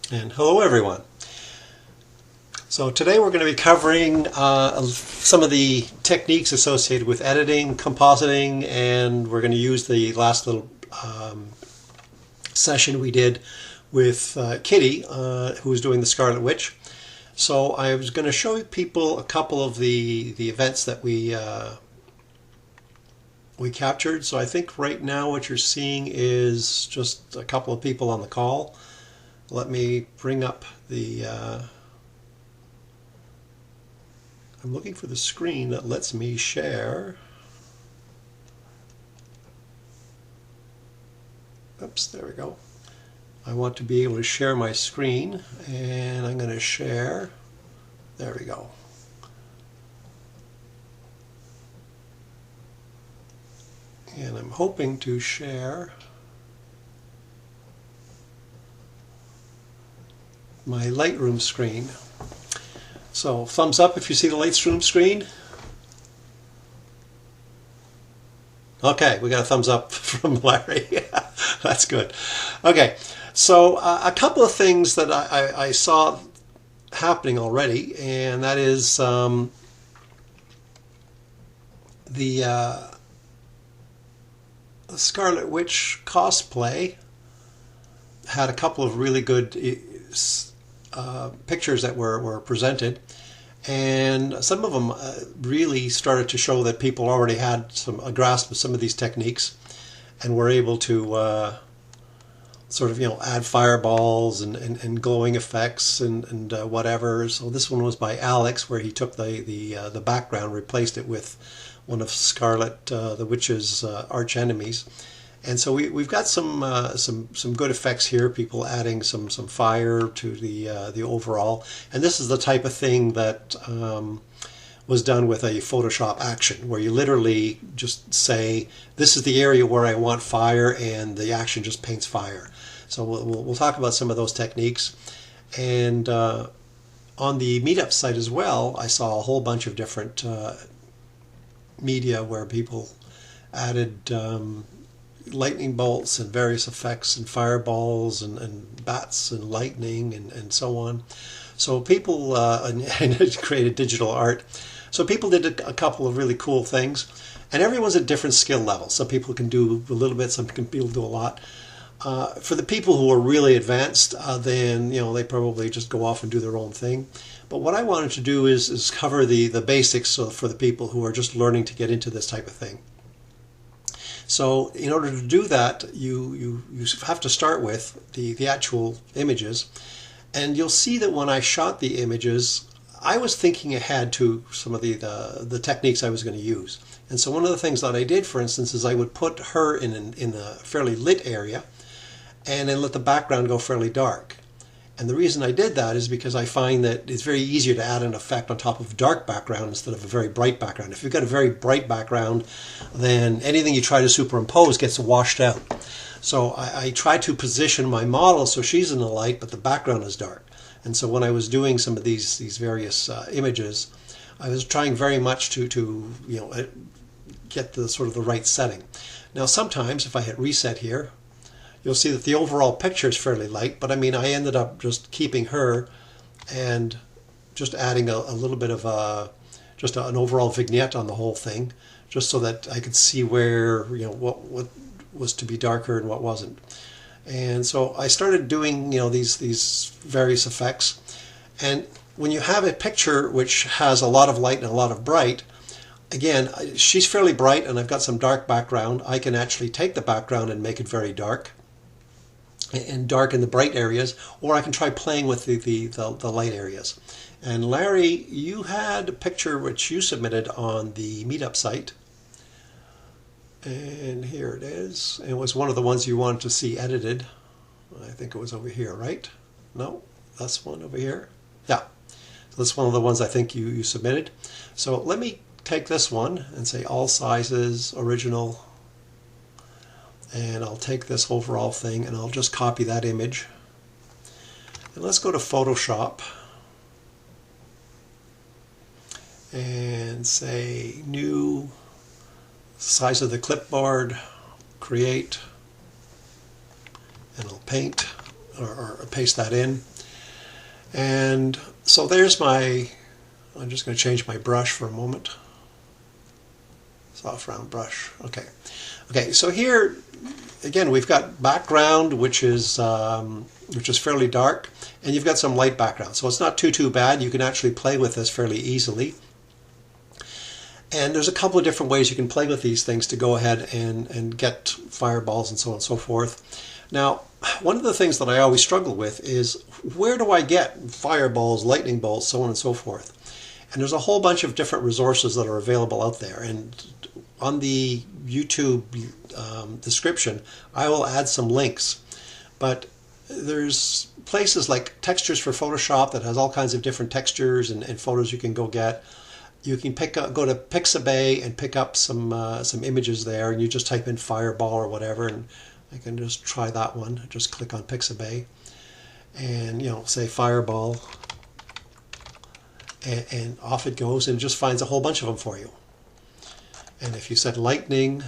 And hello everyone. So today we're going to be covering some of the techniques associated with editing, compositing, and we're going to use the last little session we did with Kitty, who was doing the Scarlet Witch. So I was going to show people a couple of the events that we captured. So I think right now what you're seeing is just a couple of people on the call. Let me bring up the, I'm looking for the screen that lets me share. Oops, there we go. I want to be able to share my screen, and I'm going to share. There we go. And I'm hoping to share my Lightroom screen. So thumbs up if you see the Lightroom screen. Okay, we got a thumbs up from Larry. That's good. Okay, so a couple of things that I saw happening already, and that is the Scarlet Witch CosPlay had a couple of really good pictures that were presented, and some of them really started to show that people already had a grasp of some of these techniques and were able to sort of add fireballs and glowing effects and whatever. So this one was by Alex, where he took the background, replaced it with one of Scarlet the Witch's arch enemies. And so we've got some good effects here. People adding some fire to the overall, and this is the type of thing that was done with a Photoshop action, where you literally just say, "This is the area where I want fire," and the action just paints fire. So we'll talk about some of those techniques, and on the Meetup site as well, I saw a whole bunch of different media where people added lightning bolts and various effects and fireballs and bats and lightning and so on. So people and created digital art. So people did a couple of really cool things, and everyone's at different skill levels. Some people can do a little bit, some people do a lot. For the people who are really advanced, then they probably just go off and do their own thing. But what I wanted to do is cover the basics for the people who are just learning to get into this type of thing. So in order to do that, you have to start with the actual images. And you'll see that when I shot the images, I was thinking ahead to some of the techniques I was going to use. And so one of the things that I did, for instance, is I would put her in a fairly lit area and then let the background go fairly dark. And the reason I did that is because I find that it's very easier to add an effect on top of a dark background instead of a very bright background. If you've got a very bright background, then anything you try to superimpose gets washed out. So I try to position my model so she's in the light, but the background is dark. And so when I was doing some of these various images, I was trying very much to get the sort of the right setting. Now sometimes if I hit reset here, you'll see that the overall picture is fairly light, but I ended up just keeping her and just adding a little bit of just an overall vignette on the whole thing, just so that I could see where what was to be darker and what wasn't. And so I started doing these various effects. And when you have a picture which has a lot of light and a lot of bright, again, she's fairly bright and I've got some dark background. I can actually take the background and make it very dark and darken the bright areas, or I can try playing with the light areas. And Larry, you had a picture which you submitted on the Meetup site, and here it is. It was one of the ones you wanted to see edited. I think it was over here, right? No, that's one over here. Yeah, so that's one of the ones I think you submitted. So let me take this one and say all sizes, original, and I'll take this overall thing and I'll just copy that image. And let's go to Photoshop and say new, size of the clipboard, create, and I'll paint or paste that in. And so there's my, I'm just going to change my brush for a moment. Soft round brush. Okay. Okay, so here again we've got background which is fairly dark, and you've got some light background. So it's not too bad. You can actually play with this fairly easily. And there's a couple of different ways you can play with these things to go ahead and get fireballs and so on and so forth. Now, one of the things that I always struggle with is, where do I get fireballs, lightning bolts, so on and so forth? And there's a whole bunch of different resources that are available out there. And on the YouTube description, I will add some links. But there's places like Textures for Photoshop that has all kinds of different textures and photos you can go get. You can go to Pixabay and pick up some images there, and you just type in fireball or whatever, and I can just try that one. Just click on Pixabay and, you know, say fireball, and off it goes, and it just finds a whole bunch of them for you. And if you said lightning,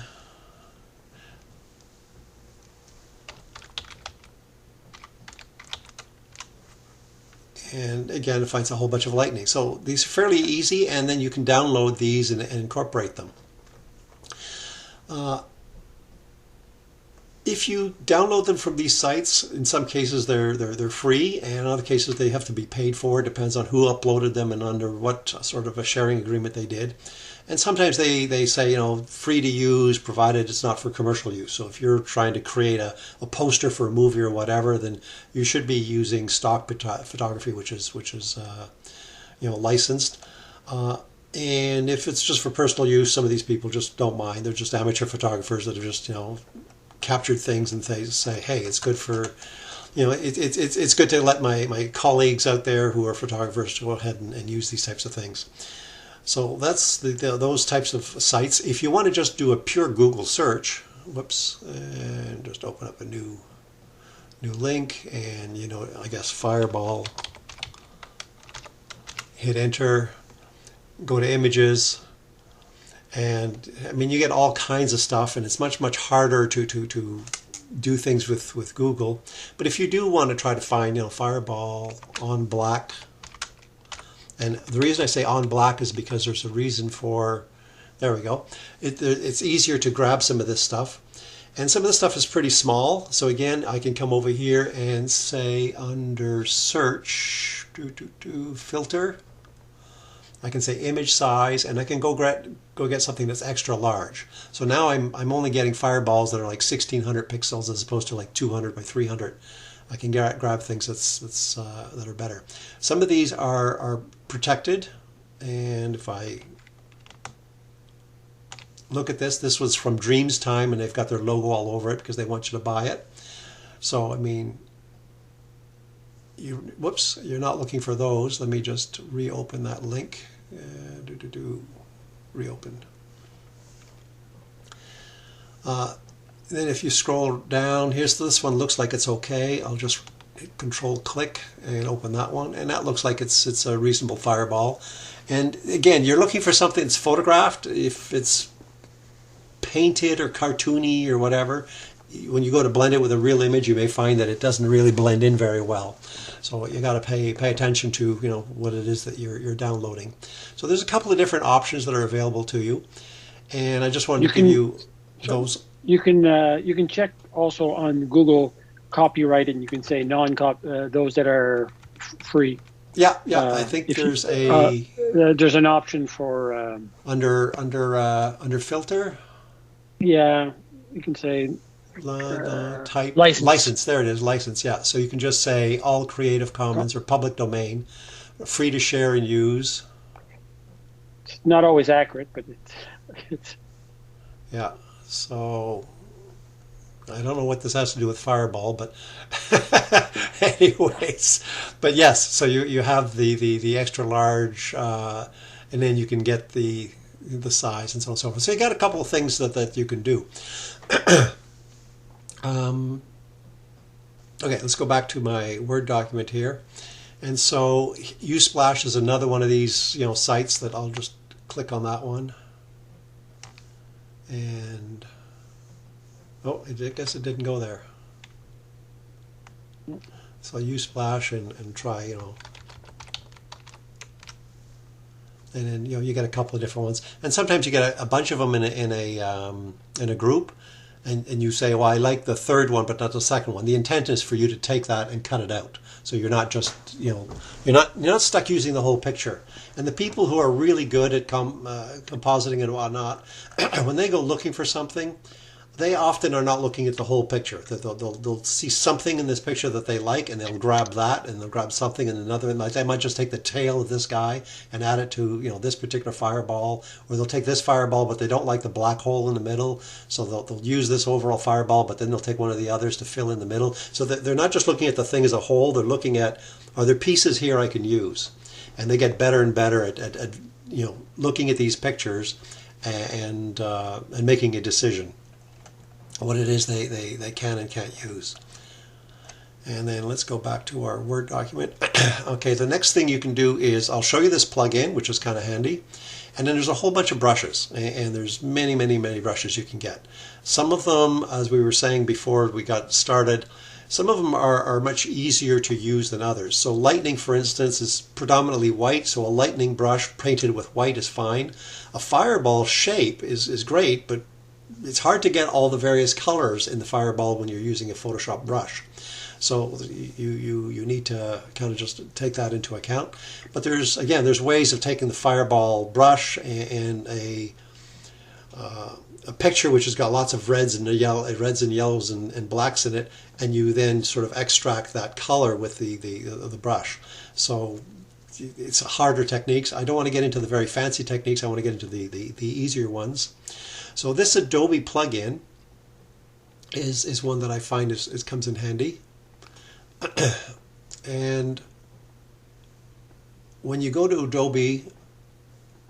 and again, it finds a whole bunch of lightning. So these are fairly easy, and then you can download these and incorporate them. If you download them from these sites, in some cases they're free, and in other cases they have to be paid for. It depends on who uploaded them and under what sort of a sharing agreement they did. And sometimes they say, you know, free to use, provided it's not for commercial use. So if you're trying to create a poster for a movie or whatever, then you should be using stock photography, which is you know, licensed. And if it's just for personal use, some of these people just don't mind. They're just amateur photographers that have just, you know, captured things, and they say, hey, it's good for, you know, it's good to let my colleagues out there who are photographers to go ahead and use these types of things. So that's those types of sites. If you want to just do a pure Google search, whoops, and just open up a new link, and, you know, I guess fireball, hit enter, go to images, and I mean, you get all kinds of stuff, and it's much harder to do things with Google. But if you do want to try to find, you know, fireball on black, and the reason I say on black is because there's a reason for, there we go, it's easier to grab some of this stuff. And some of this stuff is pretty small. So again, I can come over here and say under search, filter, I can say image size, and I can go get something that's extra large. So now I'm only getting fireballs that are like 1600 pixels as opposed to like 200 by 300. I can grab things that are better. Some of these are protected, and if I look at this was from Dreams Time, and they've got their logo all over it because they want you to buy it. So I mean, whoops, you're not looking for those. Let me just reopen that link. Reopen. Then if you scroll down, here's this one, looks like it's okay. I'll just hit Control click and open that one, and that looks like it's a reasonable fireball. And again, you're looking for something that's photographed. If it's painted or cartoony or whatever, when you go to blend it with a real image, you may find that it doesn't really blend in very well. So you got to pay attention to, you know, what it is that you're downloading. So there's a couple of different options that are available to you, and I just wanted to give you those. You can check also on Google copyright, and you can say those that are free. Yeah. I think there's there's an option for under filter. Yeah, you can say type license. There it is, license. Yeah, so you can just say all Creative Commons or public domain, free to share and use. It's not always accurate, but it's yeah. So I don't know what this has to do with Fireball, but anyways, but yes. So you have the extra large, and then you can get the size and so on and so forth. So you got a couple of things that you can do. Okay, let's go back to my Word document here. And so Unsplash is another one of these, you know, sites that I'll just click on that one. And oh, I guess it didn't go there. So I'll Unsplash and try, you know, And then you get a couple of different ones, and sometimes you get a bunch of them in a group, and you say, well, I like the third one, but not the second one. The intent is for you to take that and cut it out, so you're not just you're not stuck using the whole picture. And the people who are really good at compositing and whatnot, when they go looking for something, they often are not looking at the whole picture. They'll see something in this picture that they like, and they'll grab that, and they'll grab something in another. And they might just take the tail of this guy and add it to this particular fireball, or they'll take this fireball, but they don't like the black hole in the middle, so they'll use this overall fireball, but then they'll take one of the others to fill in the middle. So they're not just looking at the thing as a whole. They're looking at, are there pieces here I can use? And they get better and better at looking at these pictures and making a decision what it is they can and can't use. And then let's go back to our Word document. Okay, the next thing you can do is, I'll show you this plug-in, which is kind of handy. And then there's a whole bunch of brushes, and there's many, many, many brushes you can get. Some of them, as we were saying before we got started, some of them are much easier to use than others. So lightning, for instance, is predominantly white, so a lightning brush painted with white is fine. A fireball shape is great, but it's hard to get all the various colors in the fireball when you're using a Photoshop brush. So you need to kind of just take that into account. But there's ways of taking the fireball brush and a picture which has got lots of reds and yellows and blacks in it, and you then sort of extract that color with the brush. So it's harder techniques. I don't want to get into the very fancy techniques. I want to get into the easier ones. So this Adobe plugin is one that I find comes in handy. And when you go to Adobe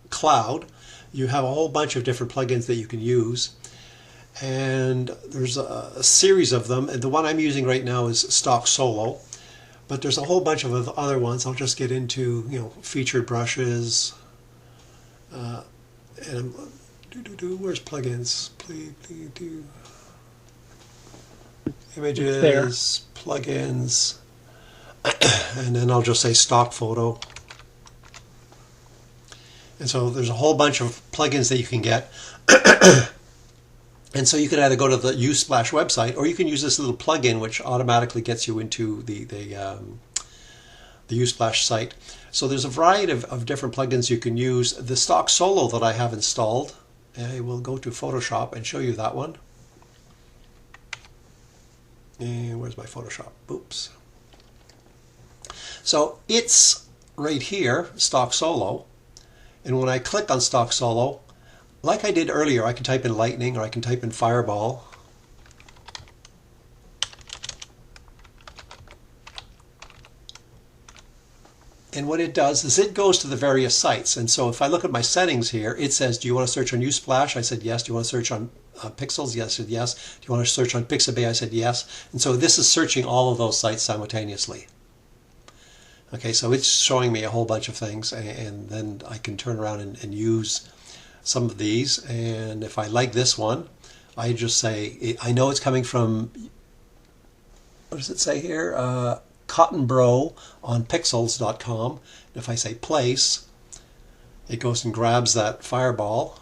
Cloud, you have a whole bunch of different plugins that you can use. And there's a series of them. And the one I'm using right now is Stock Solo. But there's a whole bunch of other ones. I'll just get into, featured brushes. And where's plugins? Please do. Images, plugins, and then I'll just say stock photo. And so there's a whole bunch of plugins that you can get. And so you can either go to the Unsplash website, or you can use this little plugin which automatically gets you into the Unsplash site. So there's a variety of different plugins you can use. The Stock Solo that I have installed, I will go to Photoshop and show you that one. And where's my Photoshop? Oops. So it's right here, Stock Solo. And when I click on Stock Solo, like I did earlier, I can type in lightning or I can type in fireball. And what it does is it goes to the various sites. And so if I look at my settings here, it says, do you want to search on Unsplash? I said yes. Do you want to search on Pixels? Yes, I said yes. Do you want to search on Pixabay? I said yes. And so this is searching all of those sites simultaneously. Okay, so it's showing me a whole bunch of things, and then I can turn around and use some of these. And if I like this one, I just say, I know it's coming from, what does it say here? Cottonbro on pixels.com. If I say place, it goes and grabs that fireball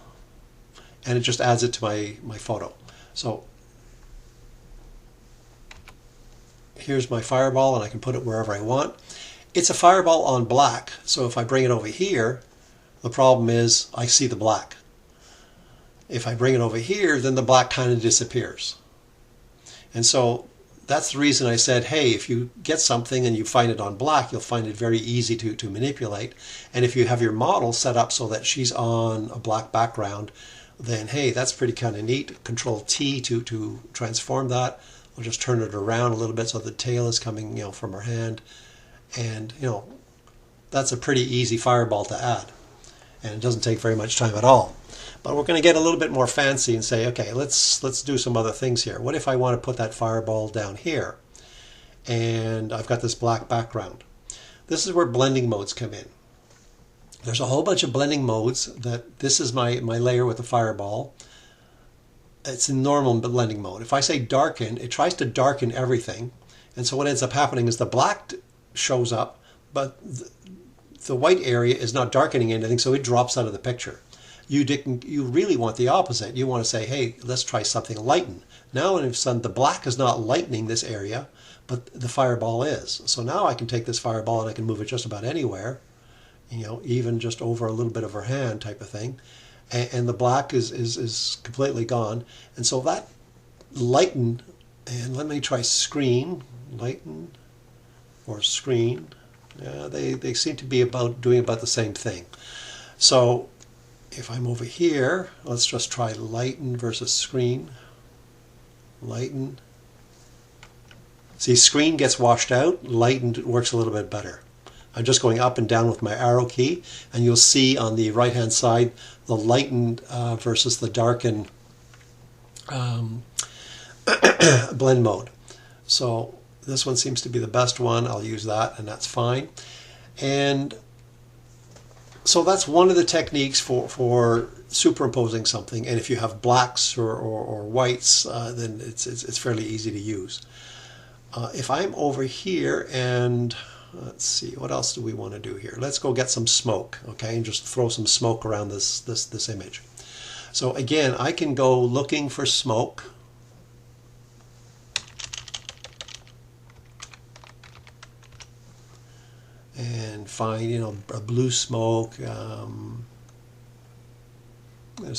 and it just adds it to my photo. So here's my fireball, and I can put it wherever I want. It's a fireball on black, so if I bring it over here, the problem is I see the black. If I bring it over here, then the black kind of disappears. And so that's the reason I said, hey, if you get something and you find it on black, you'll find it very easy to manipulate. And if you have your model set up so that she's on a black background, then hey, that's pretty kind of neat. Control T to transform that. I'll just turn it around a little bit so the tail is coming, from her hand. And, that's a pretty easy fireball to add. And it doesn't take very much time at all. But we're going to get a little bit more fancy and say, okay, let's do some other things here. What if I want to put that fireball down here? And I've got this black background. This is where blending modes come in. There's a whole bunch of blending modes. This is my layer with the fireball. It's in normal blending mode. If I say darken, it tries to darken everything. And so what ends up happening is the black shows up, but the white area is not darkening anything, so it drops out of the picture. You really want the opposite. You want to say, hey, let's try something lighten. Now all of a sudden the black is not lightening this area, but the fireball is. So now I can take this fireball and I can move it just about anywhere, even just over a little bit of her hand type of thing. And the black is completely gone. And so that lighten, and let me try screen, lighten or screen. They seem to be doing about the same thing. So if I'm over here, let's just try lighten versus screen. Lighten. See, screen gets washed out, lighten works a little bit better. I'm just going up and down with my arrow key, and you'll see on the right hand side the lighten versus the darken blend mode. So this one seems to be the best one. I'll use that, and that's fine. And so that's one of the techniques for superimposing something. And if you have blacks or whites, then it's fairly easy to use. If I'm over here and let's see, what else do we want to do here? Let's go get some smoke, okay, and just throw some smoke around this image. So again, I can go looking for smoke. And find, a blue smoke. There's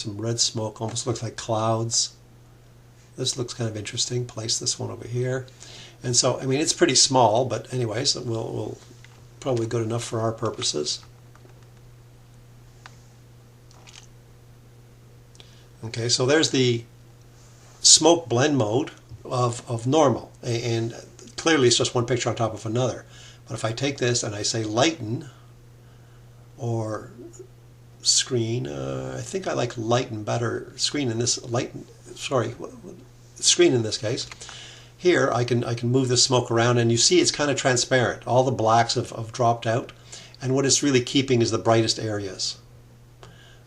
some red smoke, almost looks like clouds. This looks kind of interesting. Place this one over here. And so, I mean, it's pretty small, but anyways, we'll probably good enough for our purposes. Okay, so there's the smoke blend mode of normal, and clearly it's just one picture on top of another. But if I take this and I say lighten or screen, I think I like lighten better. Screen in this screen in this case. Here I can move this smoke around, and you see it's kind of transparent. All the blacks have dropped out, and what it's really keeping is the brightest areas.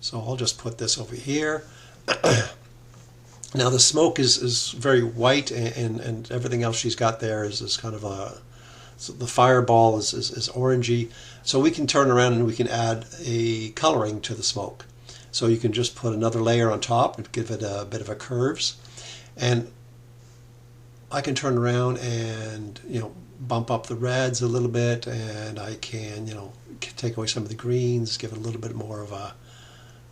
So I'll just put this over here. Now the smoke is very white, and everything else she's got there is kind of a, so the fireball is orangey. So we can turn around and we can add a coloring to the smoke. So you can just put another layer on top and give it a bit of a curves. And I can turn around and bump up the reds a little bit, and I can take away some of the greens, give it a little bit more of a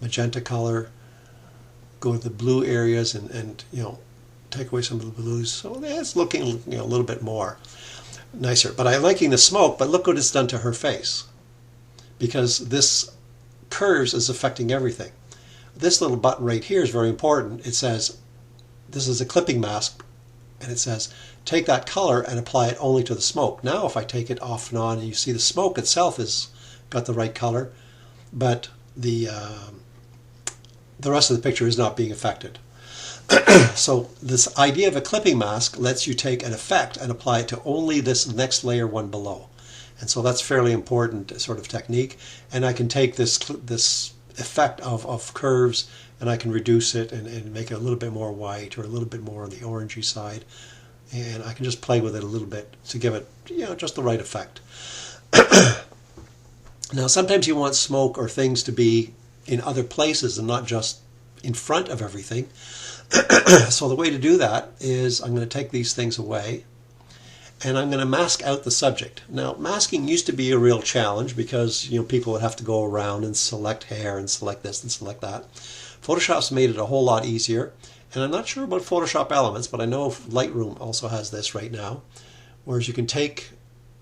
magenta color, go to the blue areas and take away some of the blues. So it's looking a little bit more nicer. But I'm liking the smoke, but look what it's done to her face, because this curves is affecting everything. This little button right here is very important. It says this is a clipping mask, and it says take that color and apply it only to the smoke. Now if I take it off and on, and you see the smoke itself has got the right color, but the rest of the picture is not being affected. So this idea of a clipping mask lets you take an effect and apply it to only this next layer one below. And so that's fairly important sort of technique. And I can take this effect of curves, and I can reduce it and make it a little bit more white or a little bit more on the orangey side. And I can just play with it a little bit to give it just the right effect. Now sometimes you want smoke or things to be in other places and not just in front of everything. So the way to do that is I'm going to take these things away, and I'm going to mask out the subject. Now masking used to be a real challenge because people would have to go around and select hair and select this and select that. Photoshop's made it a whole lot easier, and I'm not sure about Photoshop Elements, but I know Lightroom also has this right now, whereas you can take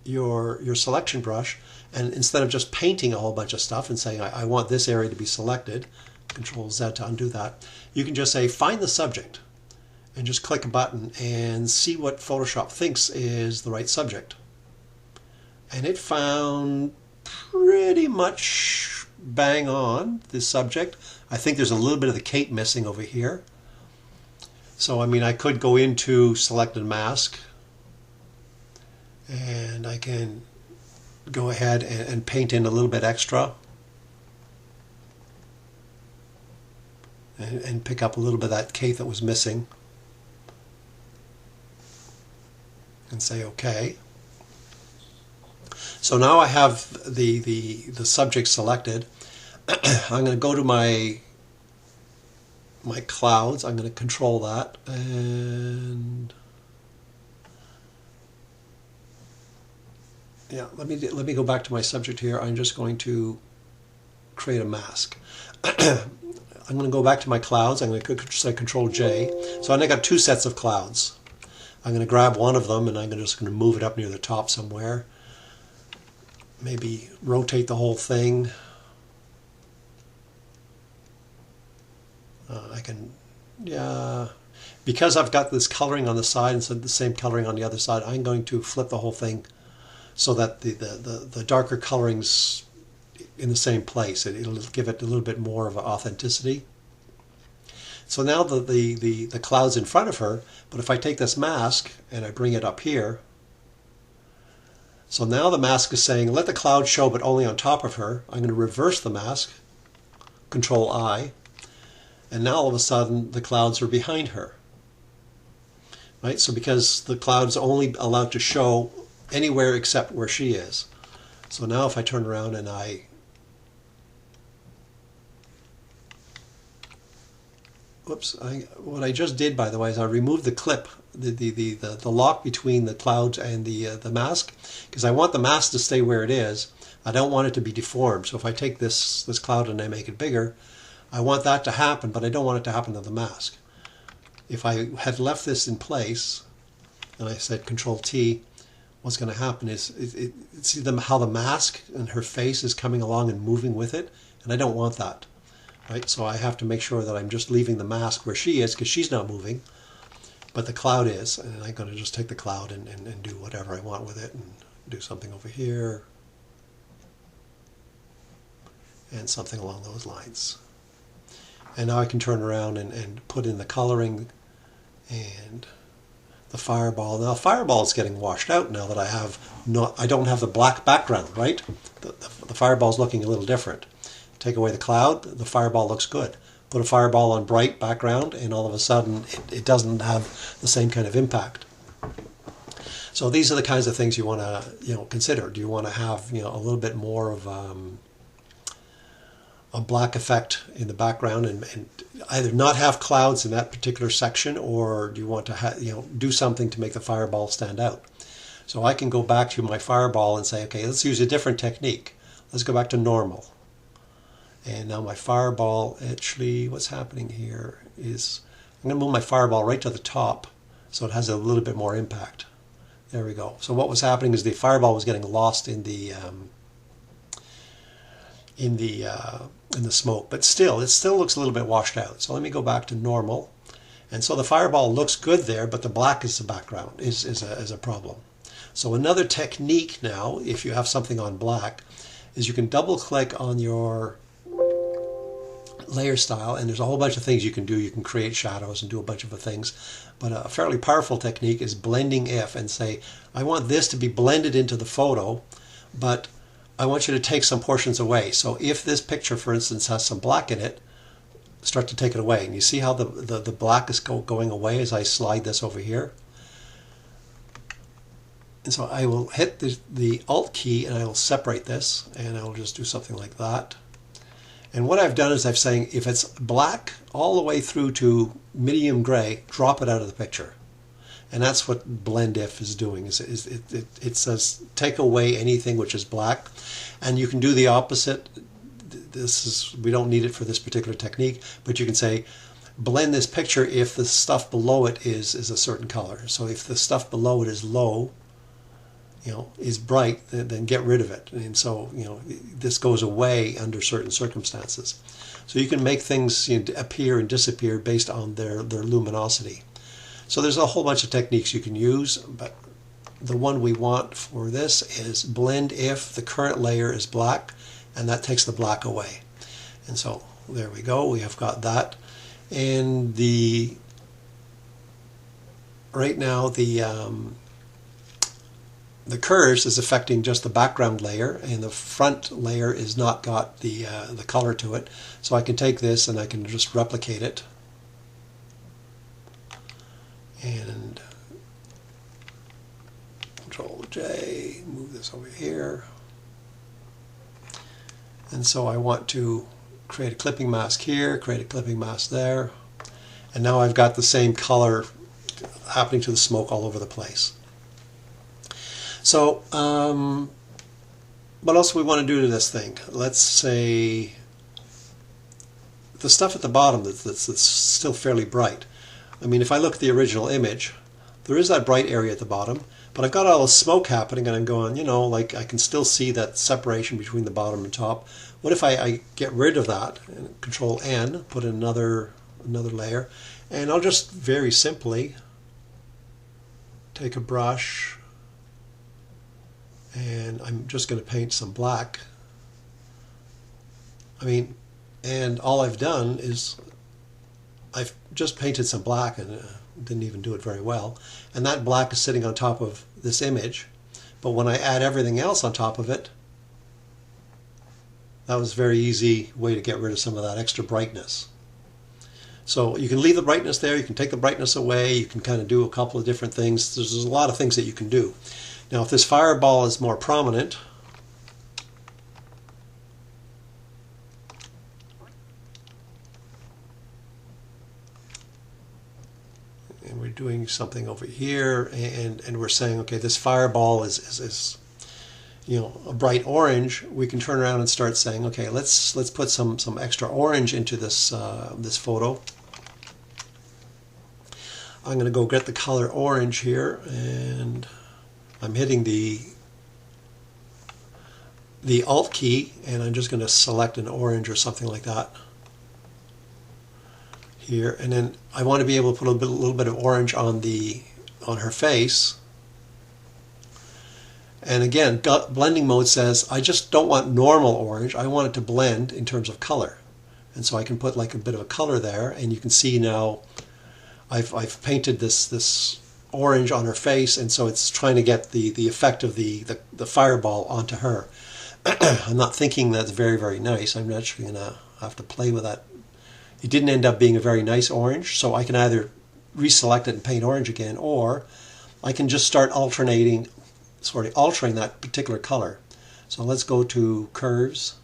your selection brush, and instead of just painting a whole bunch of stuff and saying I want this area to be selected, Control Z to undo that, you can just say find the subject and just click a button and see what Photoshop thinks is the right subject. And it found pretty much bang on this subject. I think there's a little bit of the cape missing over here. So I mean, I could go into selected mask, and I can go ahead and paint in a little bit extra and pick up a little bit of that cape that was missing and say OK. So now I have the subject selected. I'm going to go to my clouds. I'm going to control that, and yeah, let me go back to my subject here. I'm just going to create a mask. I'm going to go back to my clouds. I'm going to say Control J. So I got two sets of clouds. I'm going to grab one of them and I'm just going to move it up near the top somewhere. Maybe rotate the whole thing. I can, yeah, because I've got this coloring on the side and so the same coloring on the other side, I'm going to flip the whole thing so that the darker colorings in the same place. It'll give it a little bit more of an authenticity. So now the cloud's in front of her, but if I take this mask and I bring it up here, so now the mask is saying let the cloud show but only on top of her. I'm going to reverse the mask, Control I, and now all of a sudden the clouds are behind her. Right? So because the cloud's only allowed to show anywhere except where she is. So now if I turn around and what I just did, by the way, is I removed the clip, the lock between the clouds and the mask, because I want the mask to stay where it is. I don't want it to be deformed. So if I take this cloud and I make it bigger, I want that to happen, but I don't want it to happen to the mask. If I had left this in place and I said Control T, what's going to happen is see how the mask and her face is coming along and moving with it, and I don't want that. Right? So I have to make sure that I'm just leaving the mask where she is, because she's not moving, but the cloud is, and I'm going to just take the cloud and do whatever I want with it, and do something over here, and something along those lines. And now I can turn around and put in the coloring and the fireball. Now fireball is getting washed out now that I don't have the black background, right? The fireball is looking a little different. Take away the cloud, the fireball looks good. Put a fireball on bright background and all of a sudden it doesn't have the same kind of impact. So these are the kinds of things you want to consider. Do you want to have a little bit more of a black effect in the background and either not have clouds in that particular section, or do you want to do something to make the fireball stand out? So I can go back to my fireball and say, okay, let's use a different technique. Let's go back to normal. And now my fireball, actually what's happening here is I'm going to move my fireball right to the top so it has a little bit more impact. There we go. So what was happening is the fireball was getting lost in the smoke, but still, it still looks a little bit washed out. So let me go back to normal. And so the fireball looks good there, but the black is the background, is a problem. So another technique now, if you have something on black, is you can double click on your layer style, and there's a whole bunch of things you can do. You can create shadows and do a bunch of things, but a fairly powerful technique is blending if, and say, I want this to be blended into the photo, but I want you to take some portions away. So if this picture, for instance, has some black in it, start to take it away. And you see how the black is going away as I slide this over here? And so I will hit the Alt key and I will separate this, and I will just do something like that. And what I've done is I'm saying if it's black all the way through to medium gray, drop it out of the picture. And that's what blend if is doing. It says take away anything which is black, and you can do the opposite. We don't need it for this particular technique, but you can say blend this picture if the stuff below it is a certain color. So if the stuff below it is low, is bright, then get rid of it. And so this goes away under certain circumstances. So you can make things appear and disappear based on their luminosity. So there's a whole bunch of techniques you can use, but the one we want for this is blend if the current layer is black, and that takes the black away. And so there we go, we have got that. And right now the curves is affecting just the background layer, and the front layer is not got the color to it. So I can take this and I can just replicate it. And Control J, move this over here. And so I want to create a clipping mask here, create a clipping mask there. And now I've got the same color happening to the smoke all over the place. So, what else do we want to do to this thing? Let's say the stuff at the bottom that's still fairly bright. I mean, if I look at the original image, there is that bright area at the bottom, but I've got all the smoke happening and I'm going, you know, like I can still see that separation between the bottom and top. What if I get rid of that and Control N, put in another layer, and I'll just very simply take a brush and I'm just going to paint some black. I mean, and all I've done is I've just painted some black and didn't even do it very well. And that black is sitting on top of this image. But when I add everything else on top of it, that was a very easy way to get rid of some of that extra brightness. So you can leave the brightness there, you can take the brightness away, you can kind of do a couple of different things. There's a lot of things that you can do. Now if this fireball is more prominent, and we're doing something over here, and we're saying, okay, this fireball is you know, a bright orange, we can turn around and start saying, okay, let's put some extra orange into this this photo. I'm going to go get the color orange here, and I'm hitting the Alt key, and I'm just going to select an orange or something like that here, and then I want to be able to put a little bit of orange on her face. And again, blending mode says I just don't want normal orange, I want it to blend in terms of color. And so I can put like a bit of a color there, and you can see now I've painted this orange on her face, and so it's trying to get the effect of the fireball onto her. I'm not thinking that's very, very nice. I'm actually going to have to play with that. It didn't end up being a very nice orange, so I can either reselect it and paint orange again, or I can just start altering that particular color. So let's go to curves.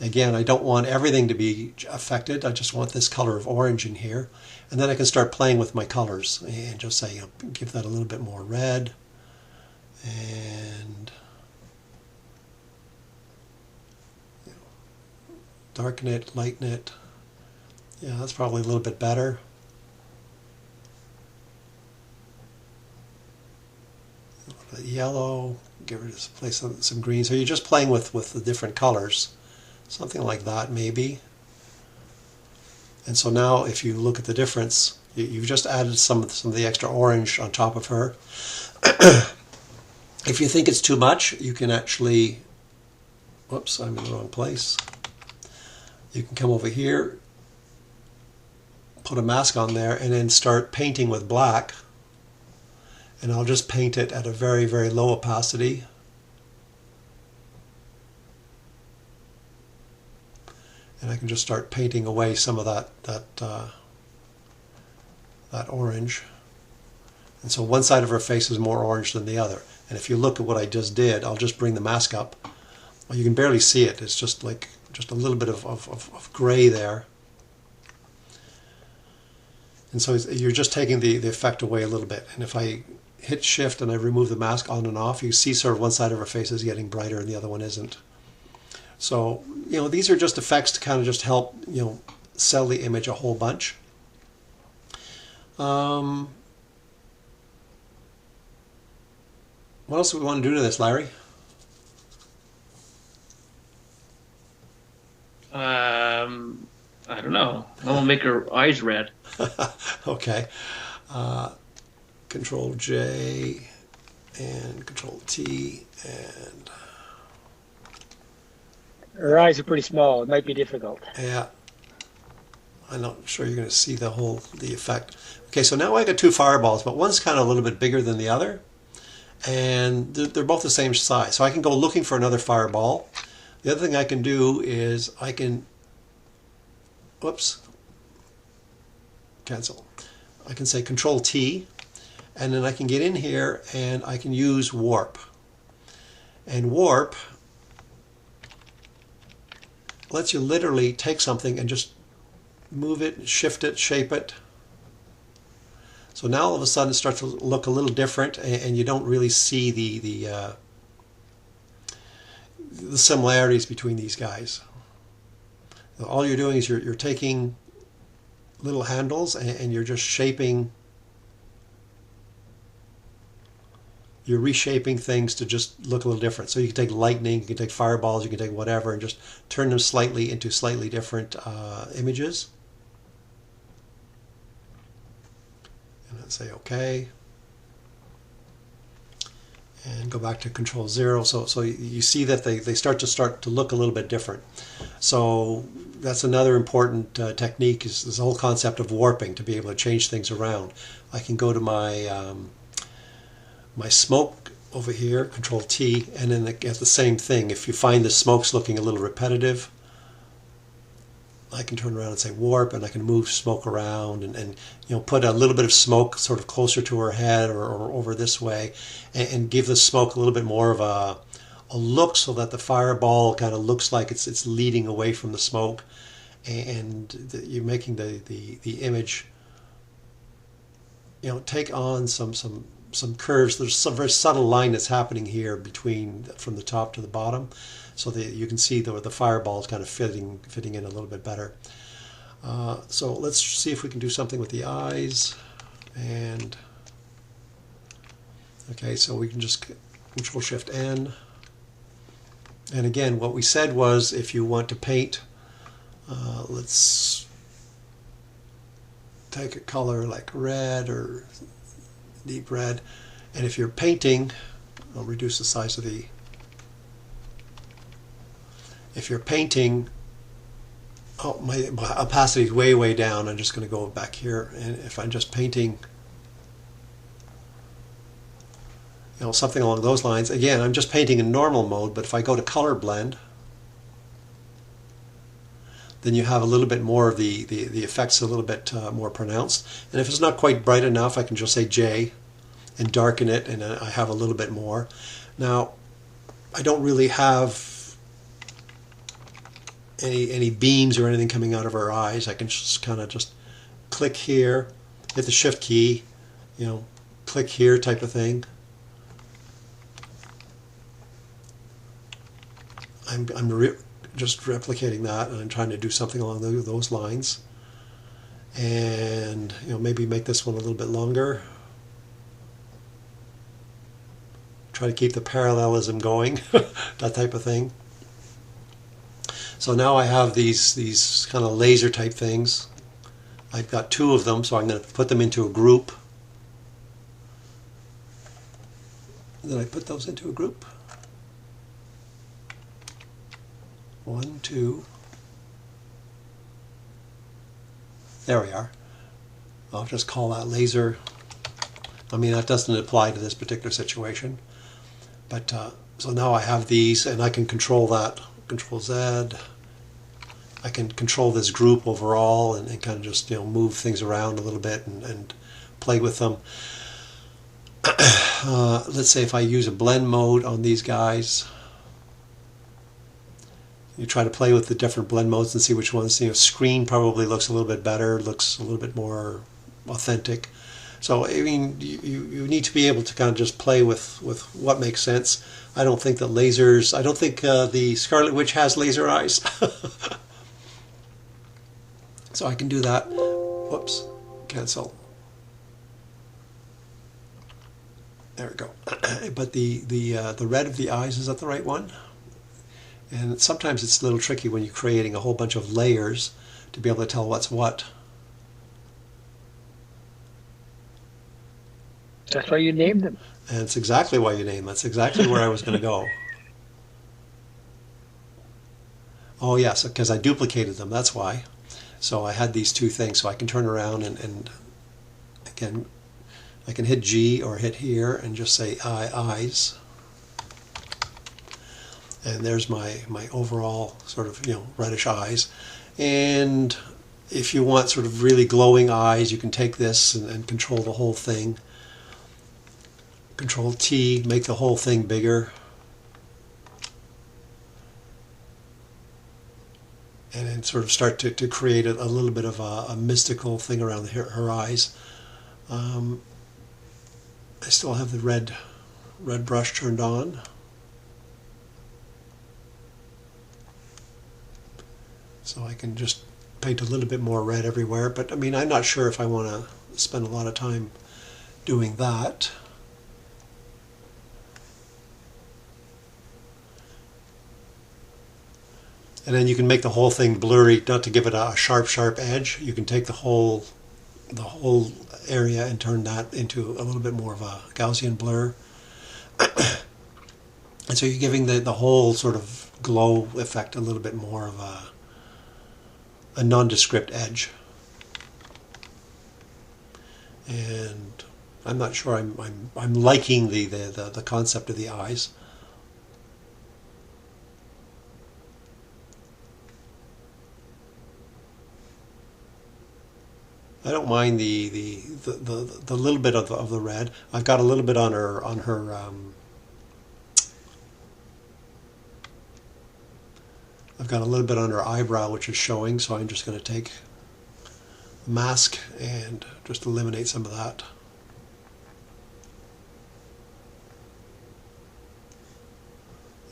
Again, I don't want everything to be affected. I just want this color of orange in here. And then I can start playing with my colors and just say, you know, give that a little bit more red. And you know, darken it, lighten it. Yeah, that's probably a little bit better. A little bit yellow. Give it place some green. So you're just playing with the different colors. Something like that, maybe. And so now if you look at the difference, you've just added some of the extra orange on top of her. If you think it's too much, you can actually, whoops, I'm in the wrong place. You can come over here, put a mask on there, and then start painting with black. And I'll just paint it at a very, very low opacity. And I can just start painting away some of that orange. And so one side of her face is more orange than the other. And if you look at what I just did, I'll just bring the mask up. Well, you can barely see it. It's just like a little bit of gray there. And so you're just taking the effect away a little bit. And if I hit shift and I remove the mask on and off, you see sort of one side of her face is getting brighter and the other one isn't. So, you know, these are just effects to kind of just help, you know, sell the image a whole bunch. What else do we want to do to this, Larry? I don't know. I want to make her eyes red. Okay. Control J and Control T, and her eyes are pretty small. It might be difficult. yeah, I'm not sure you're going to see the effect. Okay, so now I got two fireballs, but one's kind of a little bit bigger than the other, and they're both the same size. So I can go looking for another fireball. The other thing I can do is I can, whoops, cancel. I can say Control T, And then I can get in here and I can use warp. And warp lets you literally take something and just move it, shift it, shape it. So now all of a sudden it starts to look a little different, and you don't really see the similarities between these guys. All you're doing is you're taking little handles and you're just shaping. You're reshaping things to just look a little different. So you can take lightning, you can take fireballs, you can take whatever, and just turn them slightly into slightly different images. And then say OK. And go back to Control 0. So you see that they start to look a little bit different. So that's another important technique, is this whole concept of warping, to be able to change things around. I can go to my my smoke over here, Control T, and then get the same thing. If you find the smoke's looking a little repetitive, I can turn around and say warp, and I can move smoke around and put a little bit of smoke sort of closer to her head or over this way, and give the smoke a little bit more of a look, so that the fireball kind of looks like it's leading away from the smoke, and you're making the image take on some curves. There's some very subtle line that's happening here from the top to the bottom, so that you can see the fireball is kind of fitting in a little bit better. So let's see if we can do something with the eyes. And okay, so we can just Control Shift N. And again, what we said was, if you want to paint, let's take a color like red or deep red, and if you're painting, I'll reduce the size of the, if you're painting, oh, my opacity is way down. I'm just going to go back here, and if I'm just painting something along those lines, again, I'm just painting in normal mode, but if I go to color blend, then you have a little bit more of the effects a little bit more pronounced. And if it's not quite bright enough, I can just say J and darken it, and I have a little bit more. Now, I don't really have any beams or anything coming out of her eyes. I can just kind of just click here, hit the Shift key, click here type of thing. I'm just replicating that, and I'm trying to do something along those lines, and maybe make this one a little bit longer. Try to keep the parallelism going, that type of thing. So now I have these kind of laser type things. I've got two of them, so I'm going to put them into a group. Then I put those into a group. 1, 2. There we are. I'll just call that laser. I mean, that doesn't apply to this particular situation. But so now I have these, and I can control that. Control Z. I can control this group overall, and kind of just move things around a little bit and play with them. Let's say if I use a blend mode on these guys. You try to play with the different blend modes and see which ones. Screen probably looks a little bit better, looks a little bit more authentic. So I mean, you need to be able to kind of just play with what makes sense. I don't think that lasers. I don't think the Scarlet Witch has laser eyes. So I can do that. Whoops, cancel. There we go. But the red of the eyes, is that the right one? And sometimes it's a little tricky when you're creating a whole bunch of layers to be able to tell what's what. That's why you named them. And it's exactly why you named them. That's exactly where I was going to go. Oh yes, because I duplicated them, that's why. So I had these two things, so I can turn around and again, I can hit G or hit here and just say eyes. And there's my overall sort of reddish eyes. And if you want sort of really glowing eyes, you can take this and control the whole thing. Control T, make the whole thing bigger. And then sort of start to create a little bit of a mystical thing around her eyes. I still have the red brush turned on. So I can just paint a little bit more red everywhere. But I mean, I'm not sure if I want to spend a lot of time doing that. And then you can make the whole thing blurry, not to give it a sharp edge. You can take the whole area and turn that into a little bit more of a Gaussian blur. And so you're giving the whole sort of glow effect a little bit more of a nondescript edge. And I'm not sure I'm liking the concept of the eyes. I don't mind the little bit of the red. I've got a little bit on her I've got a little bit on her eyebrow, which is showing, so I'm just going to take a mask and just eliminate some of that.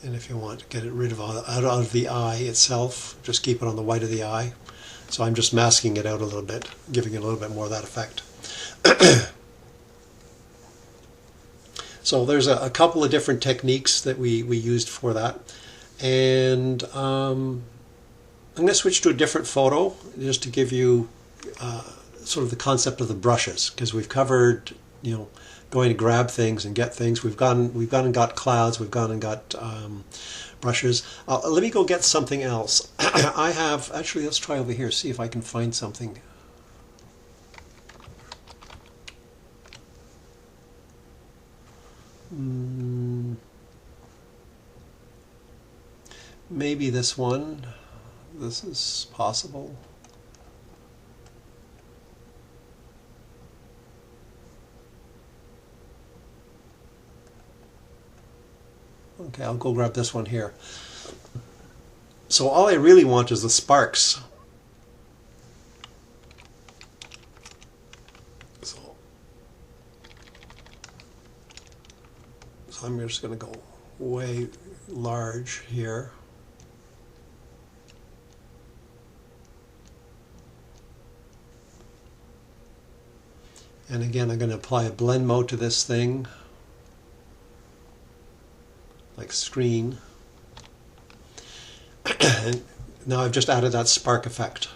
And if you want to get it rid of out of the eye itself, just keep it on the white of the eye. So I'm just masking it out a little bit, giving it a little bit more of that effect. So there's a couple of different techniques that we used for that. And I'm going to switch to a different photo just to give you sort of the concept of the brushes, because we've covered, you know, going to grab things and get things. We've gone and got clouds. We've gone and got brushes. Let me go get something else. I have, actually, let's try over here, see if I can find something. Maybe this one. This is possible. Okay, I'll go grab this one here. So all I really want is the sparks. So I'm just going to go way large here. And again, I'm going to apply a blend mode to this thing, like screen. And now I've just added that spark effect.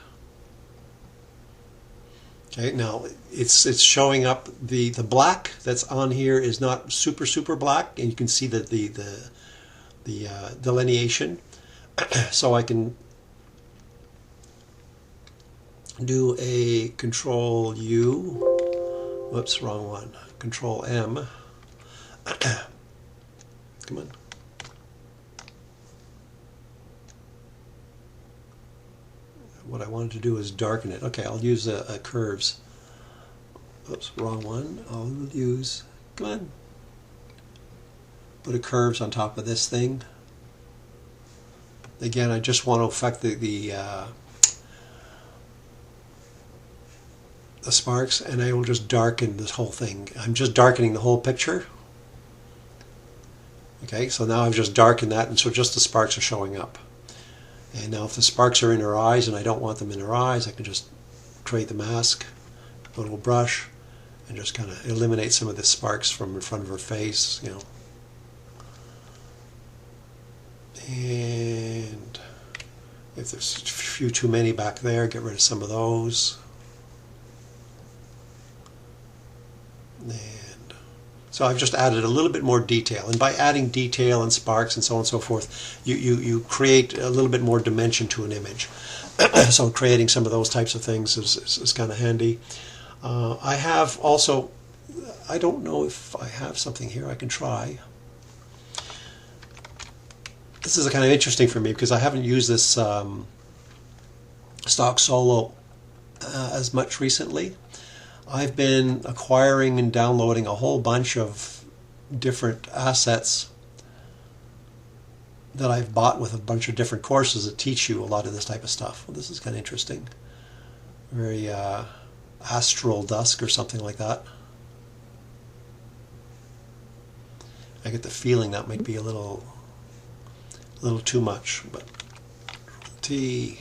Okay, now it's showing up the black that's on here is not super black, and you can see that the delineation. So I can do a Control U. Whoops, wrong one. Control M. Come on. What I wanted to do is darken it. Okay, I'll use curves. Oops, wrong one. I'll use, come on. Put a curves on top of this thing. Again, I just want to affect the sparks, and I will just darken this whole thing. I'm just darkening the whole picture. Okay, so now I've just darkened that, and so just the sparks are showing up. And now if the sparks are in her eyes and I don't want them in her eyes, I can just create the mask, a little brush, and just kind of eliminate some of the sparks from in front of her face, you know. And if there's a few too many back there, get rid of some of those. And so I've just added a little bit more detail, and by adding detail and sparks and so on and so forth, you create a little bit more dimension to an image. So creating some of those types of things is kind of handy. I have also, I don't know if I have something here I can try. This is kind of interesting for me because I haven't used this stock solo as much recently. I've been acquiring and downloading a whole bunch of different assets that I've bought with a bunch of different courses that teach you a lot of this type of stuff. Well, this is kind of interesting. Very astral dusk or something like that. I get the feeling that might be a little too much, but T.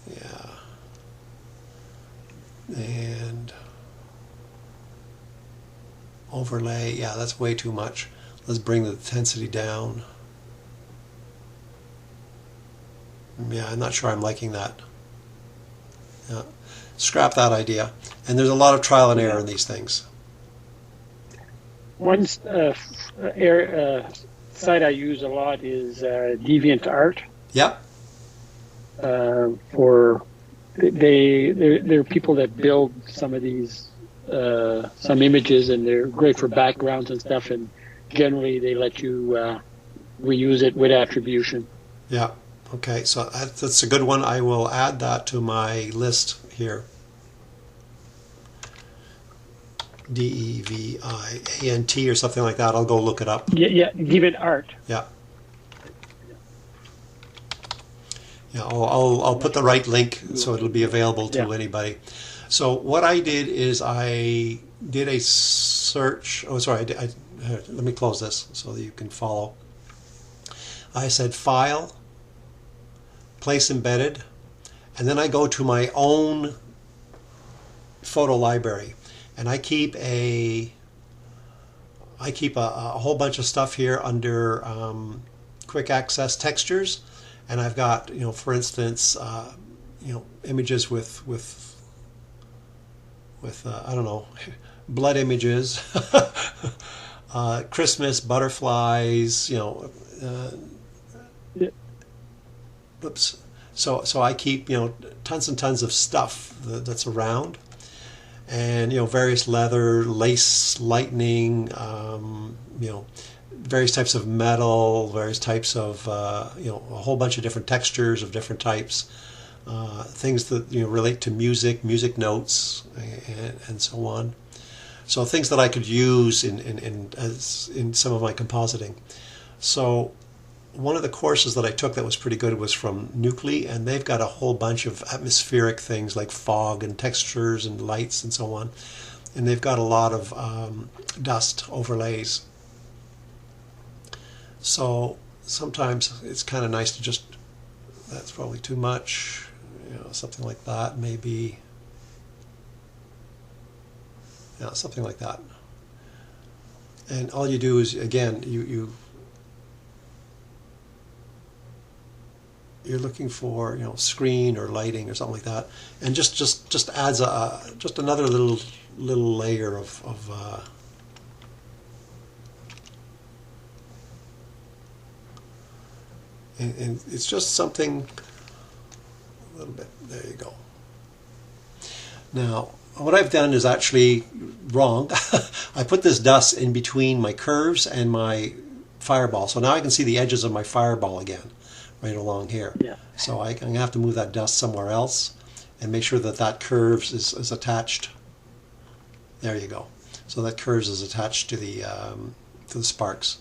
Yeah. And overlay, yeah, that's way too much. Let's bring the intensity down. Yeah, I'm not sure I'm liking that. Yeah. Scrap that idea. And there's a lot of trial and error in these things. One site I use a lot is DeviantArt. Yeah. They're people that build some of these some images, and they're great for backgrounds and stuff. And generally, they let you reuse it with attribution. Yeah. Okay. So that's a good one. I will add that to my list here. DEVIANT or something like that. I'll go look it up. Yeah, DeviantArt. Yeah. Yeah, I'll put the right link so it'll be available to anybody. So what I did is I did a search. Oh, sorry. Let me close this so that you can follow. I said File, Place Embedded, and then I go to my own photo library, and I keep a whole bunch of stuff here under Quick Access Textures. And I've got, for instance, images with I don't know, blood images, Christmas, butterflies, Oops. So I keep, tons and tons of stuff that's around, and various leather, lace, lightning, various types of metal, various types of, a whole bunch of different textures of different types, things that relate to music notes, and so on. So things that I could use in some of my compositing. So one of the courses that I took that was pretty good was from Nuclei, and they've got a whole bunch of atmospheric things like fog and textures and lights and so on, and they've got a lot of dust overlays. So sometimes it's kind of nice to just, that's probably too much, something like that, maybe, something like that. And all you do is, again, you're looking for, screen or lighting or something like that, and just adds just another little layer of and it's just something a little bit. There you go. Now, what I've done is actually wrong. I put this dust in between my curves and my fireball. So now I can see the edges of my fireball again, right along here. Yeah. So I'm going to have to move that dust somewhere else and make sure that curves is attached. There you go. So that curves is attached to the sparks.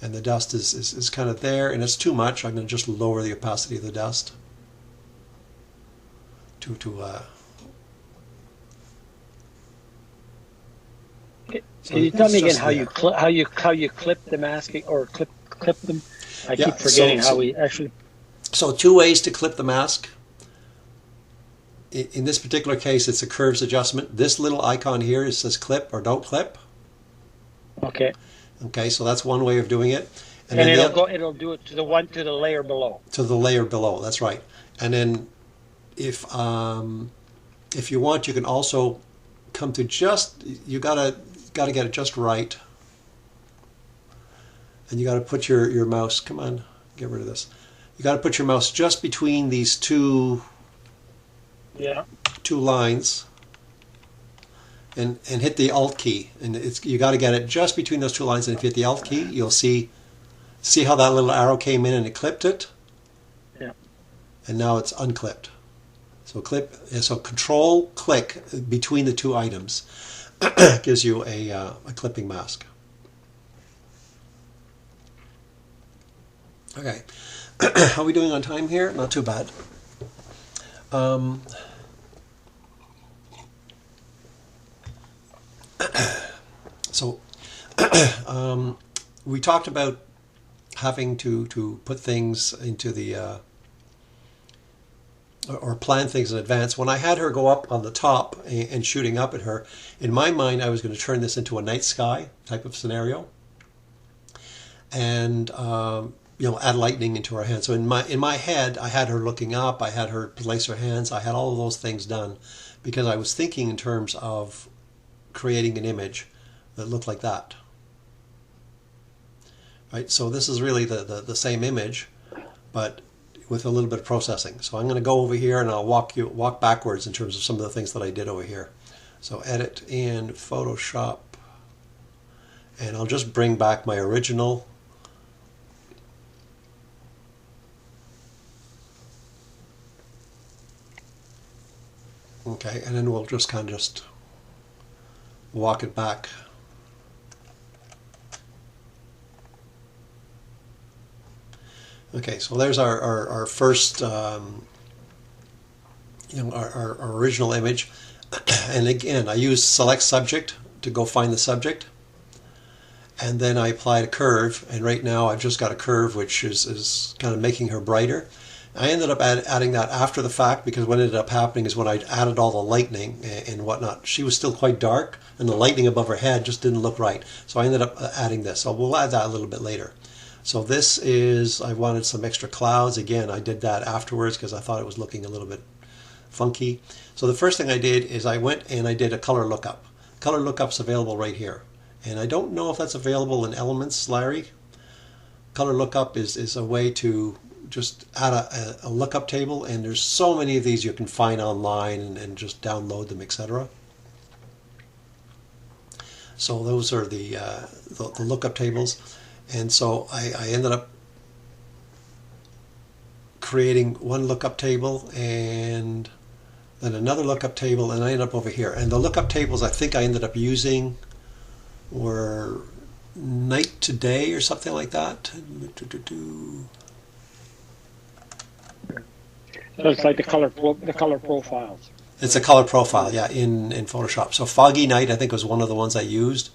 And the dust is kind of there, and it's too much. I'm going to just lower the opacity of the dust to Can you tell me again how you clip the masking or clip them? I keep forgetting how we actually. So 2 ways to clip the mask. In this particular case, it's a curves adjustment. This little icon here, it says clip or don't clip. Okay. Okay, so that's one way of doing it. And then it'll do it to the layer below. To the layer below, that's right. And then if you want, you can also come to you gotta get it just right. And you gotta put your mouse, come on, get rid of this. You gotta put your mouse just between these two lines. And hit the Alt key, and you got to get it just between those two lines. And if you hit the Alt key, you'll see how that little arrow came in and it clipped it. Yeah. And now it's unclipped. So Control click between the two items. gives you a clipping mask. Okay, how are we doing on time here? Not too bad. So we talked about having to put things into the or plan things in advance. When I had her go up on the top and shooting up at her, in my mind I was going to turn this into a night sky type of scenario, and add lightning into her hands. So in my head, I had her looking up, I had her place her hands, I had all of those things done because I was thinking in terms of creating an image that looked like that. Right. So this is really the same image, but with a little bit of processing. So I'm going to go over here and I'll walk backwards in terms of some of the things that I did over here. So edit in Photoshop, and I'll just bring back my original. Okay, and then we'll just kind of walk it back. Okay, so there's our first, our original image. And again, I use select subject to go find the subject. And then I applied a curve, and right now I've just got a curve which is kind of making her brighter. I ended up adding that after the fact, because what ended up happening is when I added all the lightning and whatnot, she was still quite dark, and the lightning above her head just didn't look right. So I ended up adding this. So we'll add that a little bit later. So this is, I wanted some extra clouds. Again, I did that afterwards because I thought it was looking a little bit funky. So the first thing I did is I went and I did a color lookup. Color lookup's available right here. And I don't know if that's available in Elements, Larry. Color lookup is a way to just add a lookup table, and there's so many of these you can find online and just download them, etc. So those are the lookup tables. And so I ended up creating one lookup table and then another lookup table, and I ended up over here. And the lookup tables I think I ended up using were night to day or something like that. So it's like the color profiles. It's a color profile, yeah, in Photoshop. So foggy night I think was one of the ones I used,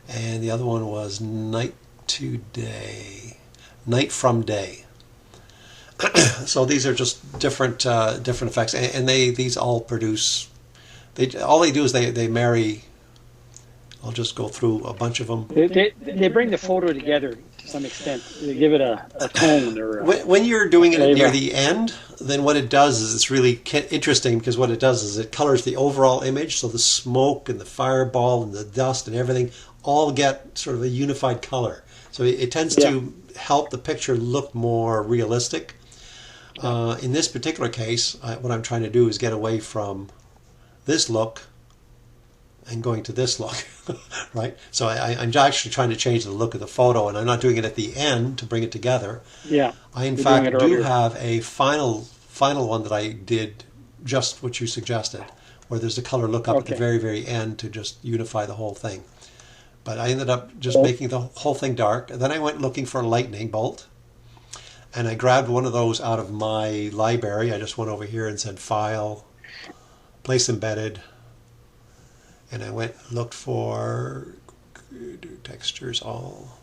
and the other one was night to day, night from day. So these are just different effects, and these all produce. All they do is they marry. I'll just go through a bunch of them. They bring the photo together to some extent. They give it a tone or when you're doing it near the end, then what it does is it's really interesting, because what it does is it colors the overall image, so the smoke and the fireball and the dust and everything all get sort of a unified color. So it tends to help the picture look more realistic. In this particular case, what I'm trying to do is get away from this look and going to this look, right? So I'm actually trying to change the look of the photo, and I'm not doing it at the end to bring it together. Yeah. I, in fact, do have a final one that I did just what you suggested, where there's a color lookup at the very, very end to just unify the whole thing. But I ended up just making the whole thing dark. And then I went looking for a lightning bolt, and I grabbed one of those out of my library. I just went over here and said File, Place Embedded, and I went and looked for textures all.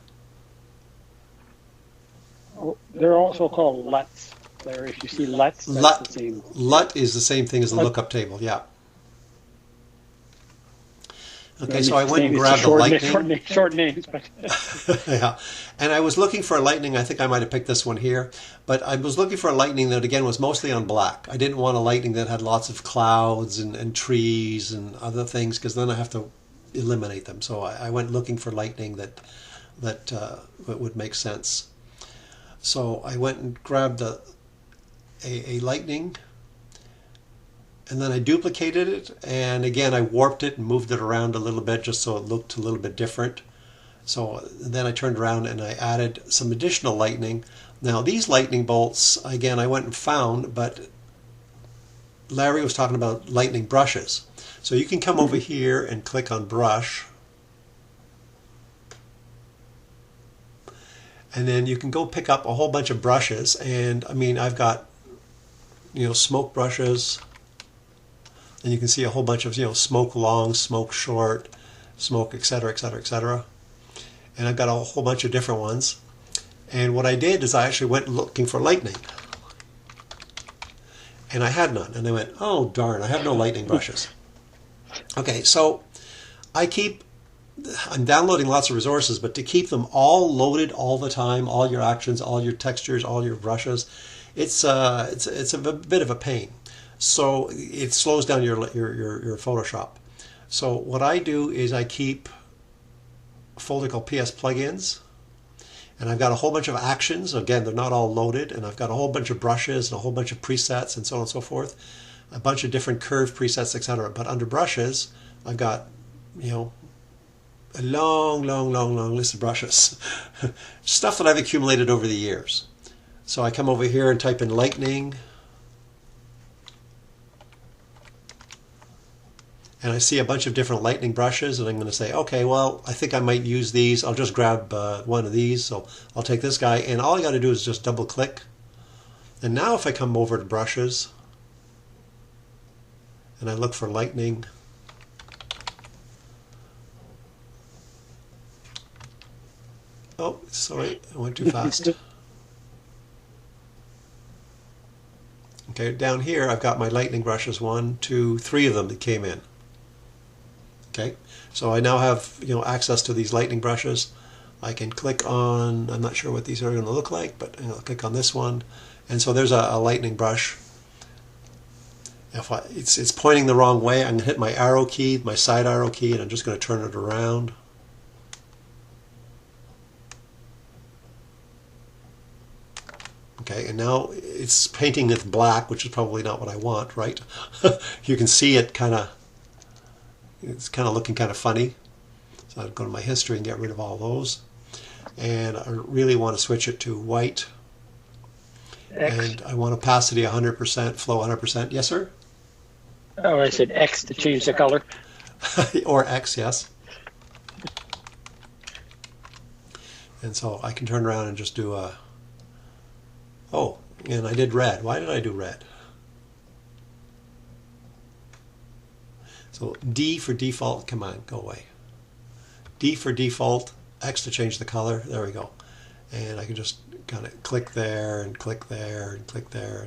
Oh, they're also called LUTs. Larry, if you see LUTs, that's the same. LUT is the same thing as the lookup table, yeah. Okay, so I went and grabbed the lightning. Short names, but yeah, and I was looking for a lightning. I think I might have picked this one here, but I was looking for a lightning that again was mostly on black. I didn't want a lightning that had lots of clouds and trees and other things, because then I have to eliminate them. So I went looking for lightning that would make sense. So I went and grabbed a lightning. And then I duplicated it, and again I warped it and moved it around a little bit just so it looked a little bit different. So then I turned around and I added some additional lightning. Now these lightning bolts, again, I went and found, but Larry was talking about lightning brushes. So you can come over here and click on brush. And then you can go pick up a whole bunch of brushes. And I mean, I've got, smoke brushes. And you can see a whole bunch of, smoke long, smoke short, smoke, etc., etc., etc. And I've got a whole bunch of different ones. And what I did is I actually went looking for lightning. And I had none. And I went, oh darn, I have no lightning brushes. Okay, so I'm downloading lots of resources, but to keep them all loaded all the time, all your actions, all your textures, all your brushes, it's a bit of a pain. So it slows down your Photoshop. So what I do is I keep a folder called PS Plugins, and I've got a whole bunch of actions. Again, they're not all loaded, and I've got a whole bunch of brushes and a whole bunch of presets and so on and so forth, a bunch of different curve presets, etc. But under brushes, I've got, a long list of brushes, stuff that I've accumulated over the years. So I come over here and type in lightning. And I see a bunch of different lightning brushes, and I'm going to say, okay, well, I think I might use these. I'll just grab one of these. So I'll take this guy, and all I got to do is just double click. And now if I come over to brushes, and I look for lightning, oh, sorry, I went too fast. Okay, down here I've got my lightning brushes, 1, 2, 3 of them that came in. Okay, so I now have access to these lightning brushes. I can click on, I'm not sure what these are going to look like, but I'll click on this one, and so there's a lightning brush. If it's pointing the wrong way, I'm going to hit my arrow key, my side arrow key, and I'm just going to turn it around. Okay, and now it's painting with black, which is probably not what I want, right? You can see it it's kind of looking kind of funny. So I'll go to my history and get rid of all those. And I really want to switch it to white. X. And I want opacity 100%, flow 100%. Yes, sir? Oh, I said X to change the color. Or X, yes. And so I can turn around and just do a... Oh, and I did red. Why did I do red? So D for default, come on, go away. D for default, X to change the color, there we go. And I can just kind of click there and click there and click there.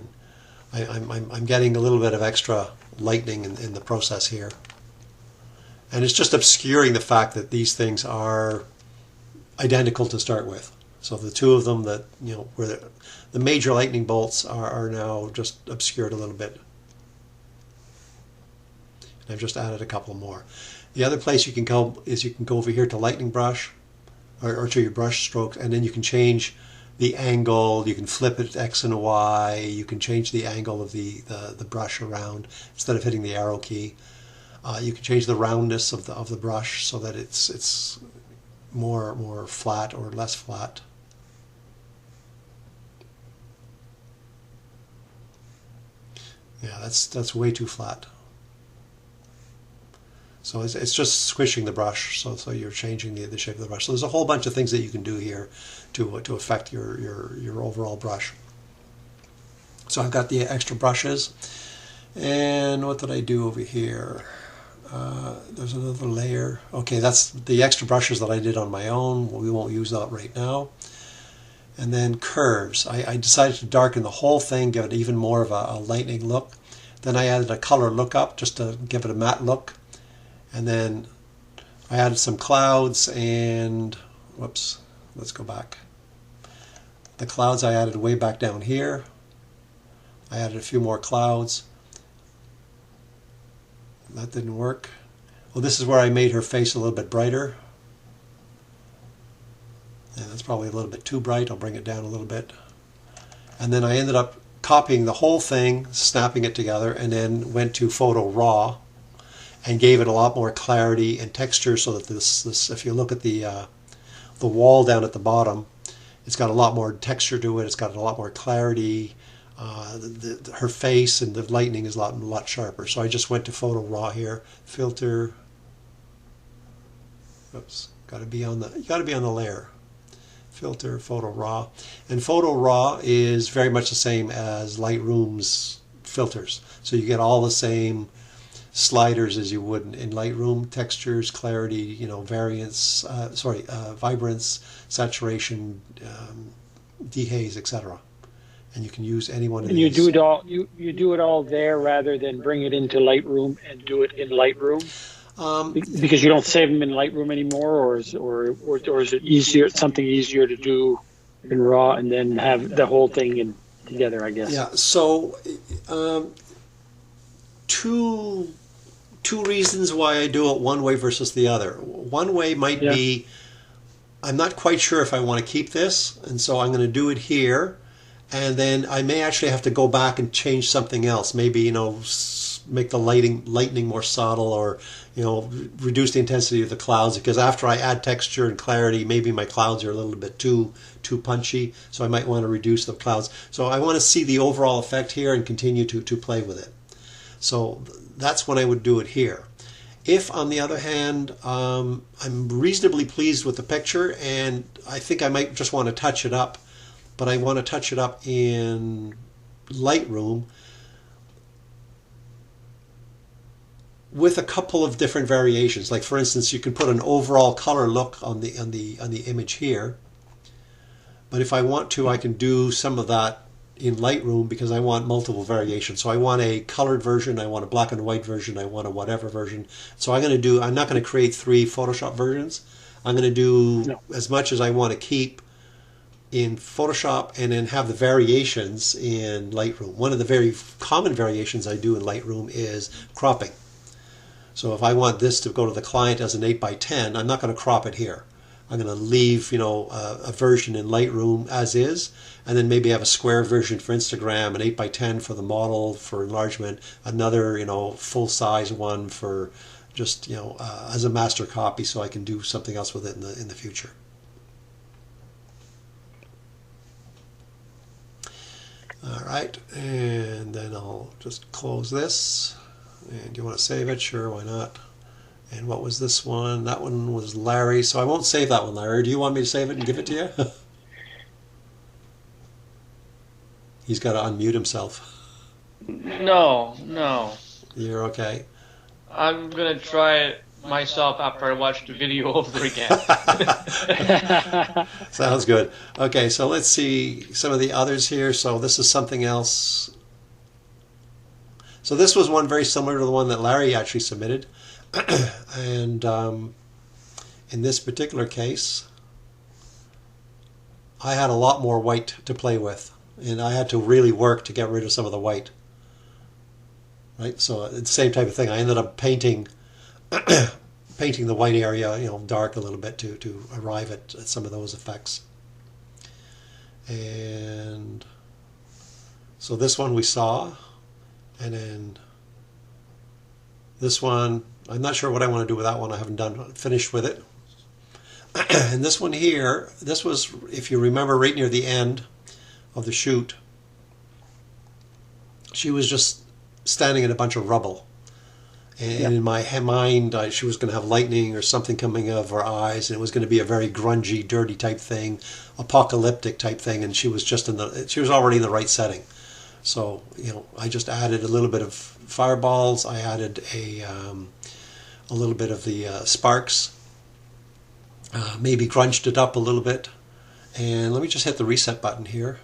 And I'm getting a little bit of extra lightning in the process here. And it's just obscuring the fact that these things are identical to start with. So the two of them that, where the major lightning bolts are now just obscured a little bit. And I've just added a couple more. The other place you can go is you can go over here to lightning brush, or to your brush strokes, and then you can change the angle. You can flip it X and Y. You can change the angle of the brush around instead of hitting the arrow key. You can change the roundness of the brush so that it's more flat or less flat. Yeah, that's way too flat. So it's just squishing the brush, so you're changing the shape of the brush. So there's a whole bunch of things that you can do here to affect your overall brush. So I've got the extra brushes, and what did I do over here? There's another layer. Okay, that's the extra brushes that I did on my own. We won't use that right now. And then curves. I decided to darken the whole thing, give it even more of a lightning look. Then I added a color lookup just to give it a matte look. And then I added some clouds and, whoops, let's go back. The clouds I added way back down here. I added a few more clouds. That didn't work. Well, this is where I made her face a little bit brighter. And that's probably a little bit too bright. I'll bring it down a little bit. And then I ended up copying the whole thing, snapping it together, and then went to Photo Raw and gave it a lot more clarity and texture so that this if you look at the wall down at the bottom, it's got a lot more texture to it. It's got a lot more clarity. her face and the lightning is a lot sharper. So I just went to Photo Raw here, filter. Oops, got to be on the layer. Filter, Photo Raw, and Photo Raw is very much the same as Lightroom's filters. So you get all the same sliders as you would in Lightroom: textures, clarity, variance, vibrance, saturation, dehaze, etc. And you can use any one of these. And you do it all. You do it all there rather than bring it into Lightroom and do it in Lightroom. Because you don't save them in Lightroom anymore, or is it easier? Something easier to do in RAW and then have the whole thing together, I guess. Yeah. So, two reasons why I do it one way versus the other. One way might be, I'm not quite sure if I want to keep this, and so I'm going to do it here, and then I may actually have to go back and change something else. Maybe make the lightning more subtle, or reduce the intensity of the clouds, because after I add texture and clarity, maybe my clouds are a little bit too punchy, so I might want to reduce the clouds. So I want to see the overall effect here and continue to play with it. So that's when I would do it here. If, on the other hand, I'm reasonably pleased with the picture and I think I might just want to touch it up, but I want to touch it up in Lightroom with a couple of different variations. Like, for instance, you can put an overall color look on the image here, but if I want to, I can do some of that in Lightroom because I want multiple variations. So I want a colored version, I want a black and white version, I want a whatever version. So I'm not going to create 3 Photoshop versions. I'm going to do as much as I want to keep in Photoshop and then have the variations in Lightroom. One of the very common variations I do in Lightroom is cropping. So if I want this to go to the client as an 8x10, I'm not going to crop it here. I'm going to leave, a version in Lightroom as is, and then maybe have a square version for Instagram, an 8x10 for the model for enlargement, another, full-size one for just, as a master copy, so I can do something else with it in the future. All right, and then I'll just close this. And do you want to save it? Sure, why not? And what was this one? That one was Larry, so I won't save that one, Larry. Do you want me to save it and give it to you? He's got to unmute himself. No. You're okay. I'm going to try it myself after I watch the video over again. Sounds good. Okay, so let's see some of the others here. So this is something else. So this was one very similar to the one that Larry actually submitted. And in this particular case, I had a lot more white to play with. And I had to really work to get rid of some of the white. Right? So it's the same type of thing. I ended up painting the white area, dark a little bit to arrive at some of those effects. And so this one we saw. And then this one, I'm not sure what I want to do with that one. I haven't finished with it. And this one here, this was, if you remember, right near the end of the shoot. She was just standing in a bunch of rubble. And in my mind, she was going to have lightning or something coming out of her eyes, and it was going to be a very grungy, dirty type thing, apocalyptic type thing, and she was already in the right setting. So, I just added a little bit of fireballs. I added a little bit of the sparks, maybe grunged it up a little bit. And let me just hit the reset button here.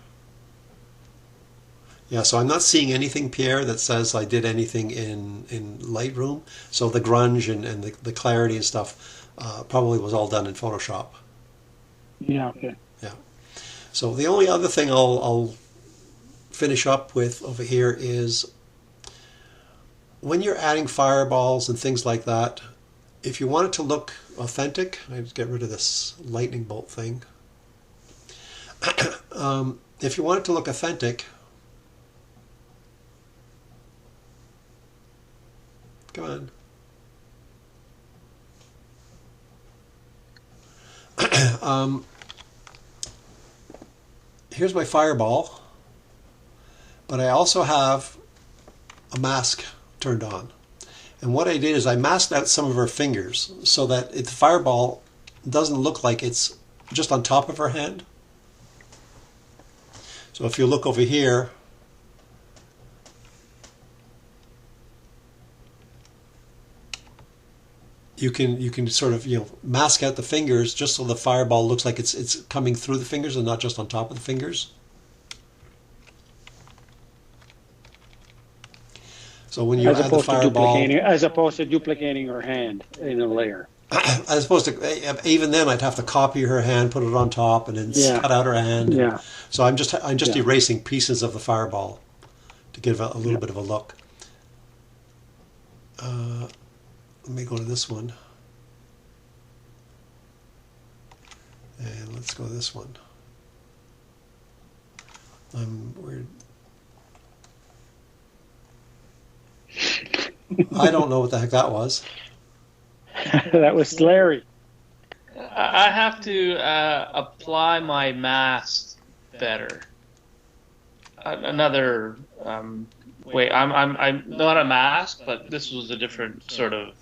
Yeah, so I'm not seeing anything, Pierre, that says I did anything in Lightroom. So the grunge and the clarity and stuff probably was all done in Photoshop. Yeah, okay. Yeah. So the only other thing I'll finish up with over here is when you're adding fireballs and things like that, if you want it to look authentic, I just get rid of this lightning bolt thing. If you want it to look authentic, come on. Here's my fireball. but I also have a mask turned on. And what I did is I masked out some of her fingers so that the fireball doesn't look like it's just on top of her hand. So if you look over here, you can sort of mask out the fingers just so the fireball looks like it's coming through the fingers and not just on top of the fingers. So when you add the fireball, as opposed to duplicating her hand in a layer. As opposed to, even then I'd have to copy her hand, put it on top, and then cut out her hand. Yeah. So I'm just erasing pieces of the fireball to give a little bit of a look. Let me go to this one. And let's go to this one. Weird. I don't know what the heck that was. That was Larry. I have to apply my mask better. Another way. I'm not a mask, but this was a different sort of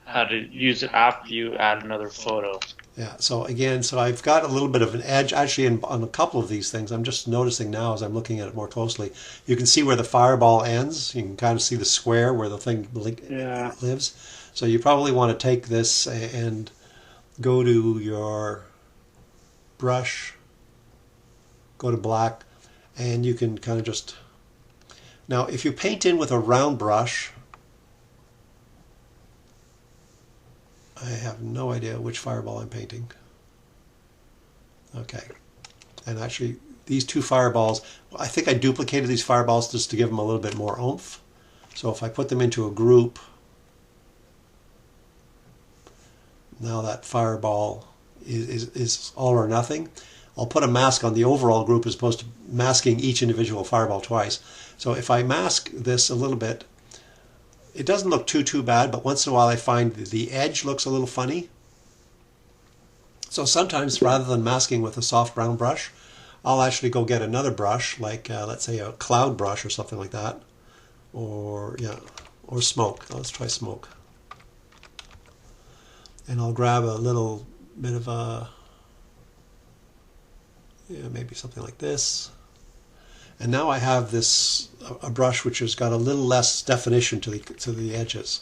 how to use it after you add another photo. Yeah. So again, I've got a little bit of an edge actually on a couple of these things. I'm just noticing now as I'm looking at it more closely. You can see where the fireball ends. You can kind of see the square where the thing lives. So you probably want to take this and go to your brush, go to black, and you can kind of just... Now, if you paint in with a round brush, I have no idea which fireball I'm painting. Okay. And actually, these two fireballs, I think I duplicated these fireballs just to give them a little bit more oomph. So if I put them into a group, now that fireball is all or nothing. I'll put a mask on the overall group as opposed to masking each individual fireball twice. So if I mask this a little bit, it doesn't look too bad, but once in a while I find the edge looks a little funny. So sometimes rather than masking with a soft brown brush, I'll actually go get another brush, like let's say a cloud brush or something like that, or smoke. Let's try smoke. And I'll grab a little bit of a, maybe something like this. And now I have a brush which has got a little less definition to the edges.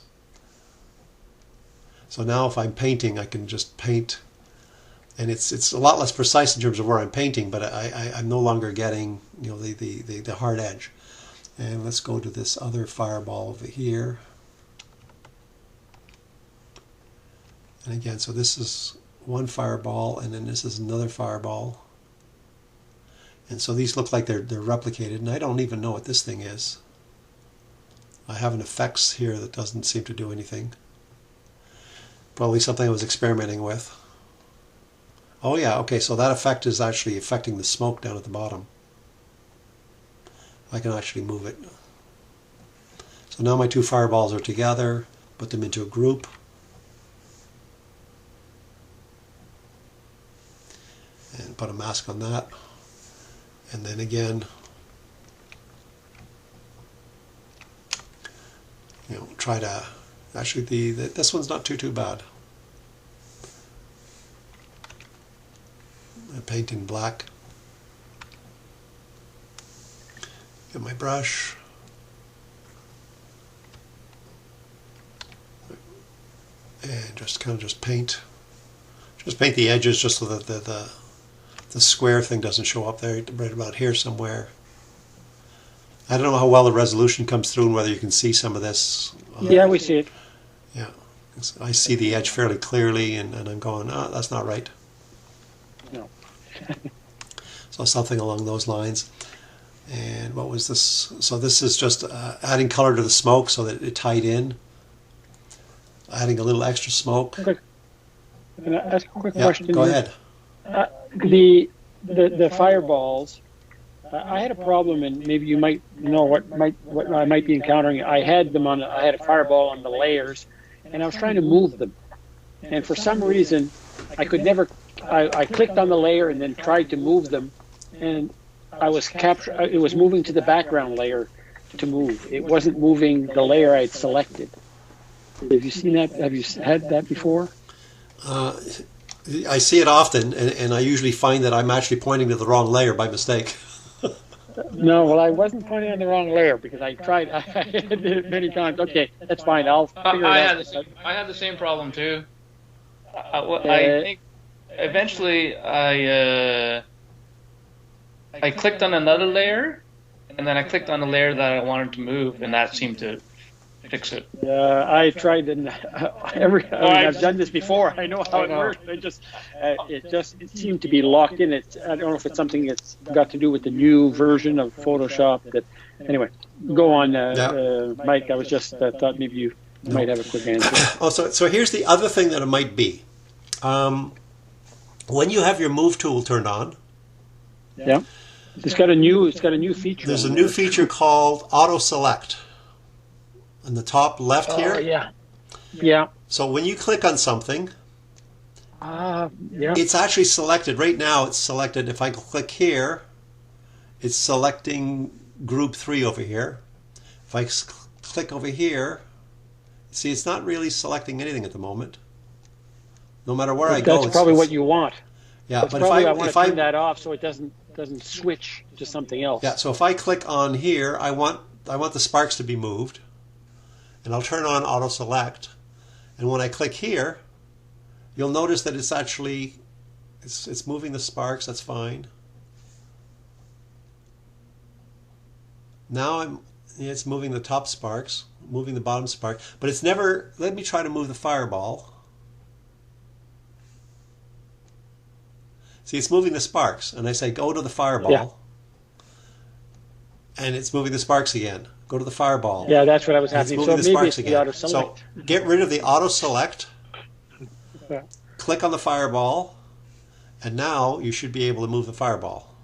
So now if I'm painting, I can just paint, and it's a lot less precise in terms of where I'm painting, but I'm no longer getting the hard edge. And let's go to this other fireball over here. And again, so this is one fireball, and then this is another fireball. And so these look like they're replicated, and I don't even know what this thing is. I have an effects here that doesn't seem to do anything. Probably something I was experimenting with. Oh yeah, okay, so that effect is actually affecting the smoke down at the bottom. I can actually move it. So now my two fireballs are together, put them into a group. And put a mask on that. And then again, try to, actually this one's not too bad. I paint in black. Get my brush. And just kind of paint the edges just so that the square thing doesn't show up there, right about here somewhere. I don't know how well the resolution comes through and whether you can see some of this. Yeah, we see it. Yeah, I see the edge fairly clearly, and I'm going, that's not right. No. So something along those lines. And what was this? So this is just adding color to the smoke so that it tied in. Adding a little extra smoke. Can I ask a quick question? Go ahead. The fireballs, I had a problem, and maybe you might know what I might be encountering. I had a fireball on the layers, and I was trying to move them, and for some reason I could never. I clicked on the layer and then tried to move them, and It was moving to the background layer to move. It wasn't moving the layer I'd selected. Have you seen that? Have you had that before? I see it often, and I usually find that I'm actually pointing to the wrong layer by mistake. No, well, I wasn't pointing on the wrong layer because I tried. I did it many times. Okay, that's fine. I'll figure it out. I had the same problem too. I think eventually I clicked on another layer, and then I clicked on the layer that I wanted to move, and that seemed to fix it. I tried, and I've done this before. I know how it works. It seemed to be locked in. I don't know if it's something that's got to do with the new version of Photoshop. Anyway, go on, Mike. I was just thought maybe you might have a quick answer. So here's the other thing that it might be. When you have your Move tool turned on, it's got a new feature. There's a new feature called Auto Select. In the top left here. Yeah. So when you click on something, it's actually selected. Right now it's selected. If I click here, it's selecting group 3 over here. If I click over here, see, it's not really selecting anything at the moment. No matter where I go. That's probably what you want. Yeah, but I want to turn that off so it doesn't switch to something else. Yeah, so if I click on here, I want the sparks to be moved. And I'll turn on Auto Select, and when I click here, you'll notice that it's actually it's moving the sparks. That's fine. Now it's moving the top sparks, moving the bottom spark, but it's never. Let me try to move the fireball. See, it's moving the sparks, and I say go to the fireball, and it's moving the sparks again. Go to the fireball. Yeah, that's what I was happening. So maybe it's the auto select. So get rid of the auto select. Click on the fireball, and now you should be able to move the fireball.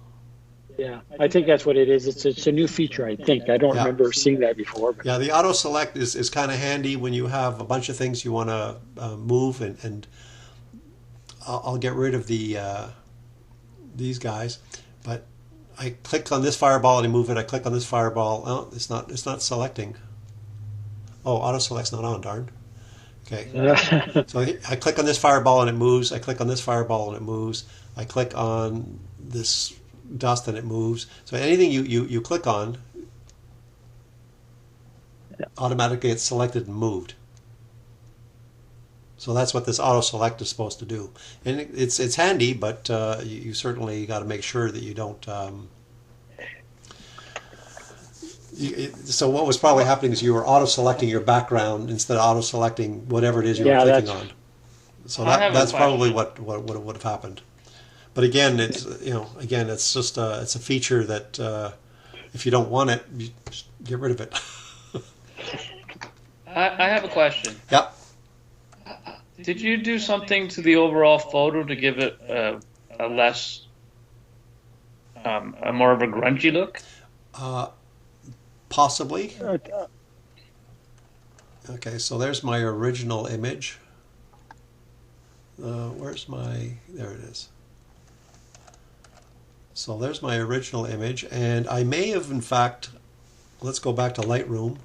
Yeah, I think that's what it is. It's a new feature, I think. I don't remember seeing that before. But. Yeah, the auto select is kind of handy when you have a bunch of things you want to move, and I'll get rid of these guys, but. I click on this fireball and I move it. I click on this fireball. Oh, it's not selecting. Oh, auto select's not on. Darn. Okay. So I click on this fireball and it moves. I click on this fireball and it moves. I click on this dust and it moves. So anything you click on automatically gets selected and moved. So that's what this auto select is supposed to do, and it's handy, but you certainly got to make sure that you don't. So what was probably happening is you were auto selecting your background instead of auto selecting whatever it is you were clicking on. So that's probably what would have happened. But again, it's just it's a feature that if you don't want it, you just get rid of it. I have a question. Yep. Did you do something to the overall photo to give it a less, a more of a grungy look? Possibly. Okay, so there's my original image. Where's my... There it is. So there's my original image, and I may have, in fact... Let's go back to Lightroom.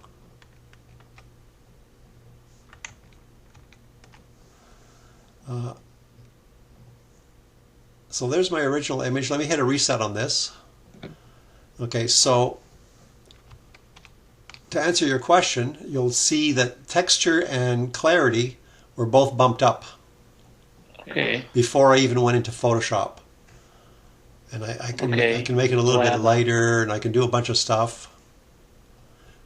So there's my original image. Let me hit a reset on this. Okay, so to answer your question, you'll see that texture and clarity were both bumped up before I even went into Photoshop. And I can make it a little bit lighter, and I can do a bunch of stuff.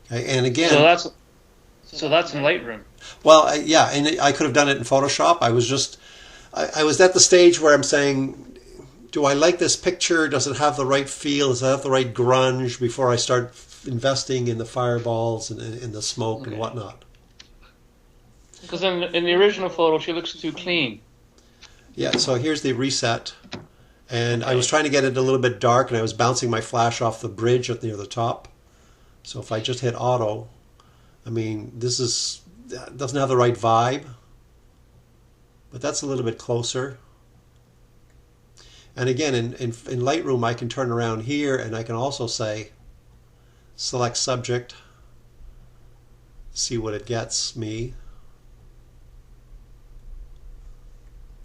Okay, and again, so that's in Lightroom. Well, yeah, and I could have done it in Photoshop. I was at the stage where I'm saying, do I like this picture? Does it have the right feel? Does it have the right grunge before I start investing in the fireballs and in the smoke and whatnot? Because in the original photo, she looks too clean. Yeah, so here's the reset. And I was trying to get it a little bit dark, and I was bouncing my flash off the bridge near the top. So if I just hit auto, I mean, doesn't have the right vibe. But that's a little bit closer. And again, in Lightroom, I can turn around here and I can also say, select subject, see what it gets me.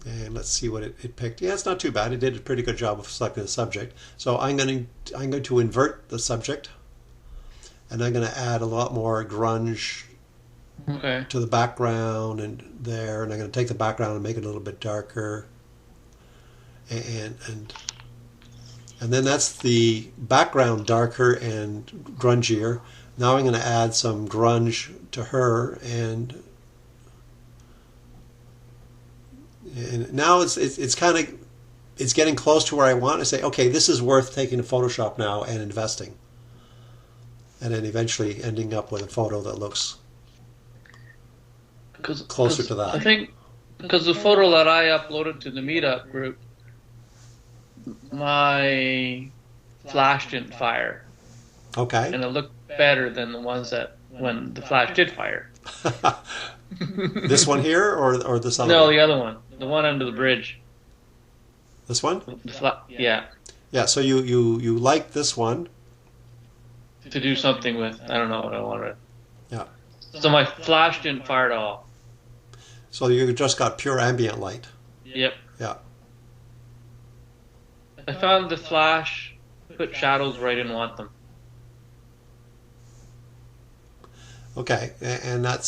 And let's see what it picked. Yeah, it's not too bad. It did a pretty good job of selecting the subject. So I'm going to invert the subject, and I'm going to add a lot more grunge to the background and there, and I'm going to take the background and make it a little bit darker. And then that's the background darker and grungier. Now I'm going to add some grunge to her, and now it's kind of, it's getting close to where I want to say, okay, this is worth taking to Photoshop now and investing, and then eventually ending up with a photo that looks closer to that. I think because the photo that I uploaded to the Meetup group, my flash didn't fire. Okay. And it looked better than the ones that when the flash did fire. This one here or this other one? No, one? the other one. The one under the bridge. This one? Yeah. Yeah, so you like this one. To do something with, I don't know what I wanted. Yeah. So my flash didn't fire at all. So you just got pure ambient light. Yep. Yeah. I found the flash put shadows where I didn't want them. Okay, and that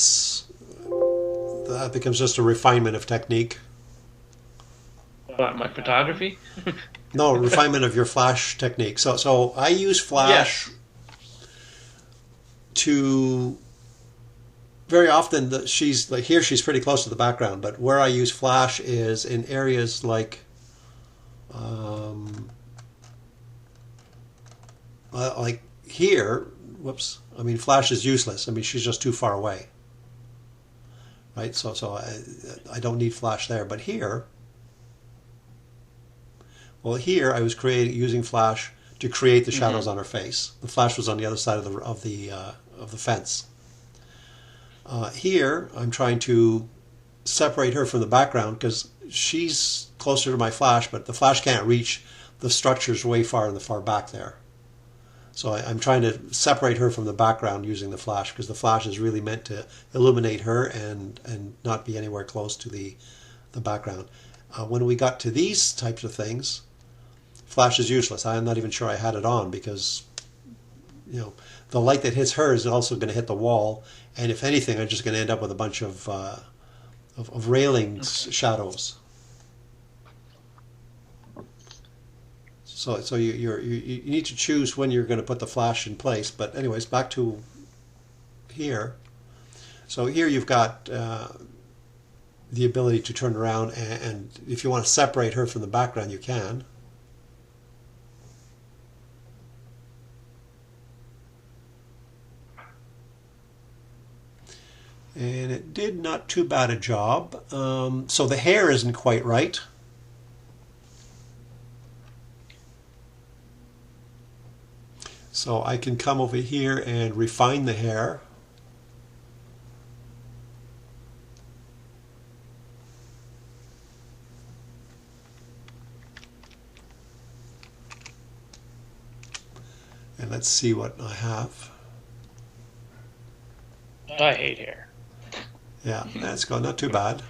becomes just a refinement of technique. What, my photography? No, refinement of your flash technique. So I use flash to, very often she's like here, she's pretty close to the background, but where I use flash is in areas like here. Whoops, I mean flash is useless. I mean she's just too far away, right? So I don't need flash there. But here, well, here I was using flash to create the shadows on her face. The flash was on the other side of the fence. Here I'm trying to separate her from the background because she's closer to my flash, but the flash can't reach the structures way far in the far back there. So I'm trying to separate her from the background using the flash, because the flash is really meant to illuminate her and not be anywhere close to the background. When we got to these types of things, flash is useless. I'm not even sure I had it on, because the light that hits her is also going to hit the wall, and if anything, I'm just going to end up with a bunch of railings shadows. So you need to choose when you're going to put the flash in place. But anyways, back to here. So here you've got the ability to turn around, and if you want to separate her from the background, you can. And it did not too bad a job. So the hair isn't quite right. So I can come over here and refine the hair. And let's see what I have. I hate hair. Yeah, that's good. Not too bad.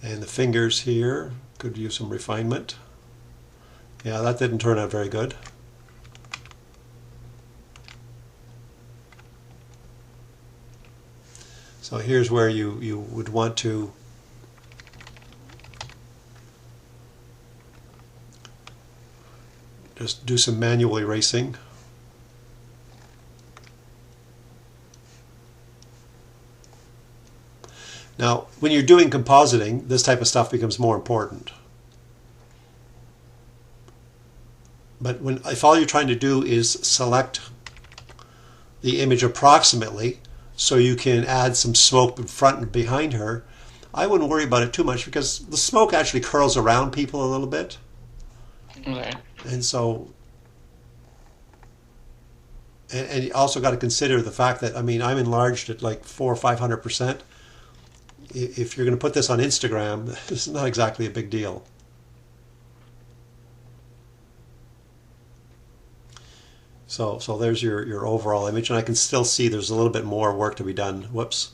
And the fingers here could use some refinement. Yeah, that didn't turn out very good. So here's where you would want to just do some manual erasing. Now, when you're doing compositing, this type of stuff becomes more important. But if all you're trying to do is select the image approximately so you can add some smoke in front and behind her, I wouldn't worry about it too much, because the smoke actually curls around people a little bit. Okay. And so, and you also got to consider the fact that, I mean, I'm enlarged at like 400 or 500%. if you're going to put this on Instagram, this is not exactly a big deal. So there's your overall image, and I can still see there's a little bit more work to be done. Whoops.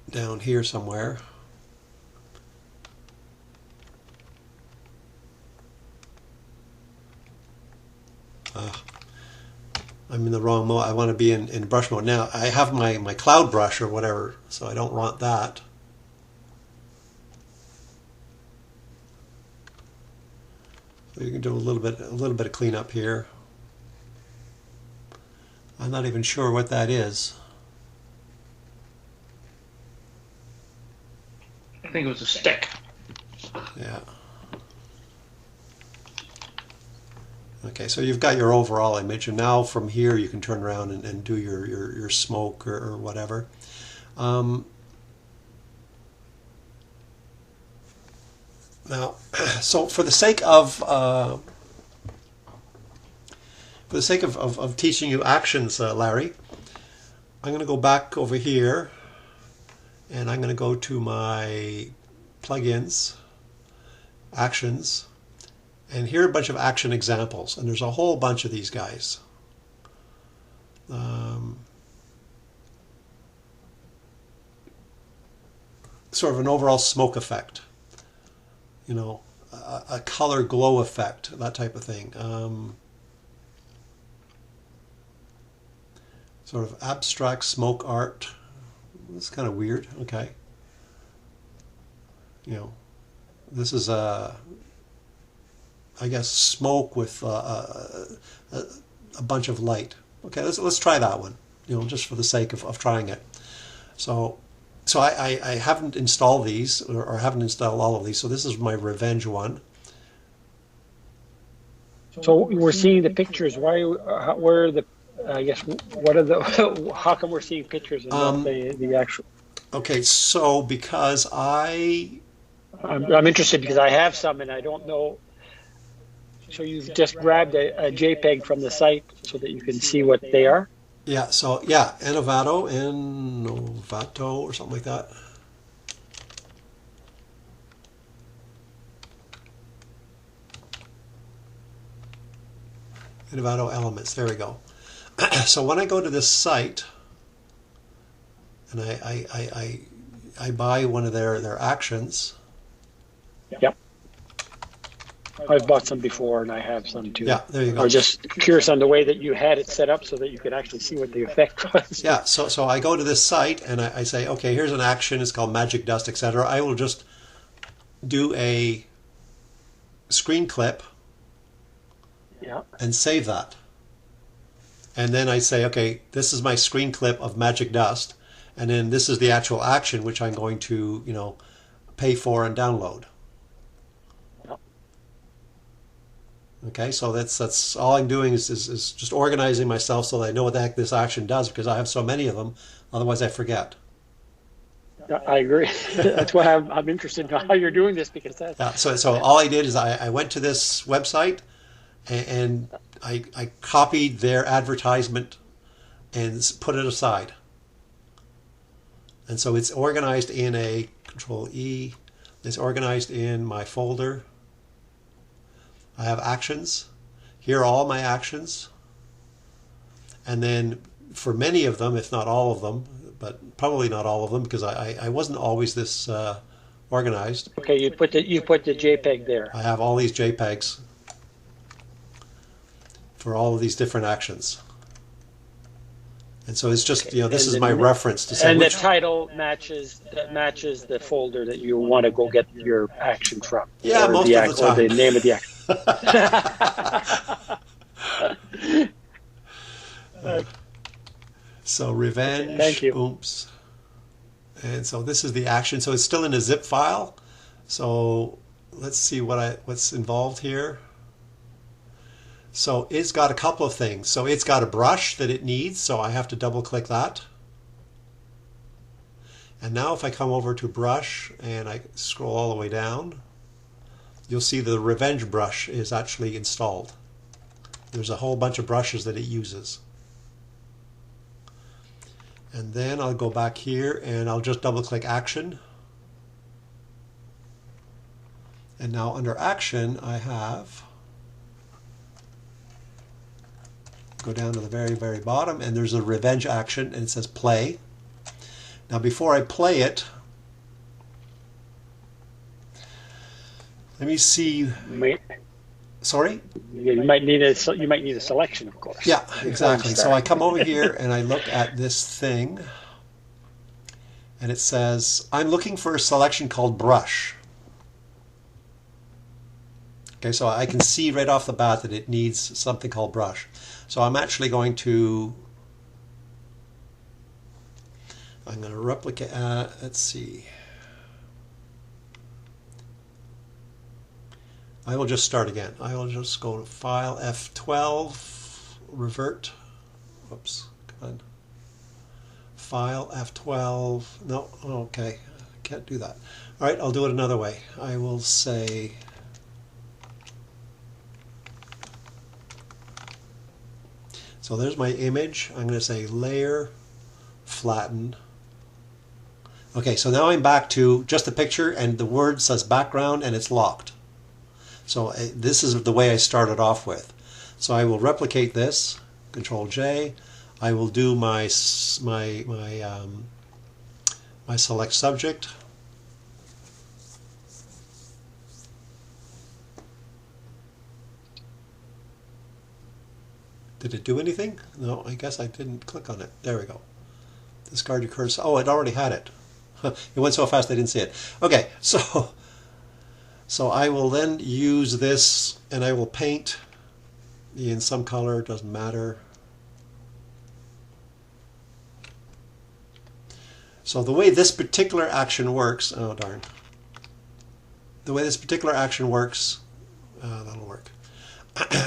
Down here somewhere. I'm in the wrong mode. I want to be in brush mode. Now, I have my cloud brush or whatever, so I don't want that. So you can do a little bit of cleanup here. I'm not even sure what that is. I think it was a stick. Yeah. Okay, so you've got your overall image, and now from here you can turn around and do your smoke or whatever. Now, so for the sake of teaching you actions, Larry, I'm going to go back over here, and I'm going to go to my plugins, actions. And here are a bunch of action examples, and there's a whole bunch of these guys. Sort of an overall smoke effect, you know, a color glow effect, that type of thing. Sort of abstract smoke art. That's kind of weird. Okay. You know, this is I guess smoke with a bunch of light. Okay, let's try that one. You know, just for the sake of trying it. So I haven't installed these, or haven't installed all of these. So this is my revenge one. So we're seeing the pictures. Why? Where are the? I guess what are the? How come we're seeing pictures and not the actual? Okay, so because I'm interested because I have some and I don't know. So you've just grabbed a JPEG from the site so that you can see what they are? Yeah, so yeah, Enovato or something like that. Enovato Elements, there we go. So when I go to this site and I buy one of their actions. Yep. I've bought some before, and I have some too. Yeah, there you go. I was just curious on the way that you had it set up so that you could actually see what the effect was. Yeah, so I go to this site and I say, okay, here's an action. It's called Magic Dust, etc. I will just do a screen clip and save that. And then I say, okay, this is my screen clip of Magic Dust, and then this is the actual action which I'm going to, you know, pay for and download. Okay, so that's all I'm doing is just organizing myself so that I know what the heck this action does, because I have so many of them, otherwise I forget. I agree. That's why I'm interested in how you're doing this, because that's... Yeah, so all I did is I went to this website and I copied their advertisement and put it aside. And so it's organized in a Control E, it's organized in my folder. I have actions. Here are all my actions. And then for many of them, if not all of them, but probably not all of them, because I wasn't always this organized. Okay, you put the JPEG there. I have all these JPEGs for all of these different actions. And so it's just, you know, this is my reference to say. And the title matches the folder that you want to go get your action from. Yeah, most of the time. Or the name of the action. So revenge. Thank you. Oops. And so this is the action. So it's still in a zip file. So let's see what's involved here. So it's got a couple of things. So it's got a brush that it needs, so I have to double click that. And now if I come over to brush and I scroll all the way down, you'll see the revenge brush is actually installed. There's a whole bunch of brushes that it uses. And then I'll go back here and I'll just double click action. And now under action I have, go down to the very, very bottom, and there's a revenge action and it says play. Now before I play it, let me see. Sorry? Yeah, you might need a selection, of course. Yeah, exactly. So I come over here and I look at this thing, and it says, I'm looking for a selection called brush. Okay, so I can see right off the bat that it needs something called brush. So I'm actually going to, replicate, let's see. I will just start again. I will just go to File, F12, revert. Oops, come on. File, F12. No, okay, I can't do that. All right, I'll do it another way. I will say, so there's my image. I'm going to say Layer, Flatten. Okay, so now I'm back to just the picture, and the word says background, and it's locked. So this is the way I started off with. So I will replicate this, Control J. I will do my select subject. Did it do anything? No, I guess I didn't click on it. There we go. Discard your cursor. Oh, it already had it. It went so fast I didn't see it. Okay, so I will then use this and I will paint in some color, it doesn't matter. So the way this particular action works, oh darn. The way this particular action works, that'll work,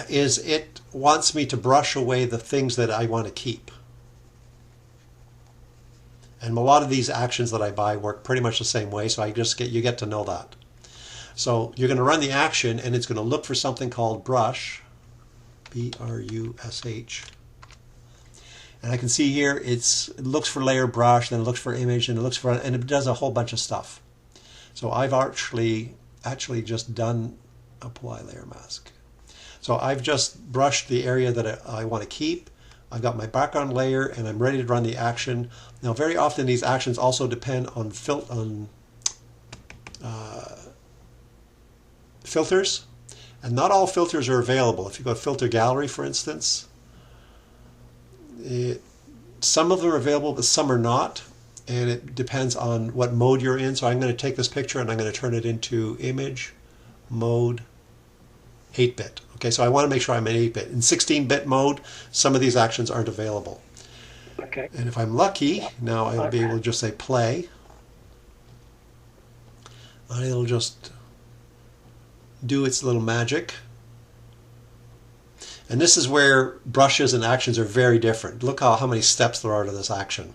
is it wants me to brush away the things that I want to keep. And a lot of these actions that I buy work pretty much the same way, so you get to know that. So you're going to run the action, and it's going to look for something called brush, B-R-U-S-H. And I can see here it looks for layer brush, then it looks for image, and it does a whole bunch of stuff. So I've actually just done apply layer mask. So I've just brushed the area that I want to keep. I've got my background layer, and I'm ready to run the action. Now, very often these actions also depend on filters, and not all filters are available. If you go to Filter Gallery, for instance, some of them are available, but some are not, and it depends on what mode you're in. So I'm going to take this picture and I'm going to turn it into image mode 8-bit. Okay, so I want to make sure I'm in 8-bit. In 16-bit mode, some of these actions aren't available. Okay. And if I'm lucky, now I'll be able to just say play. And it'll just do its little magic. And this is where brushes and actions are very different. Look how many steps there are to this action.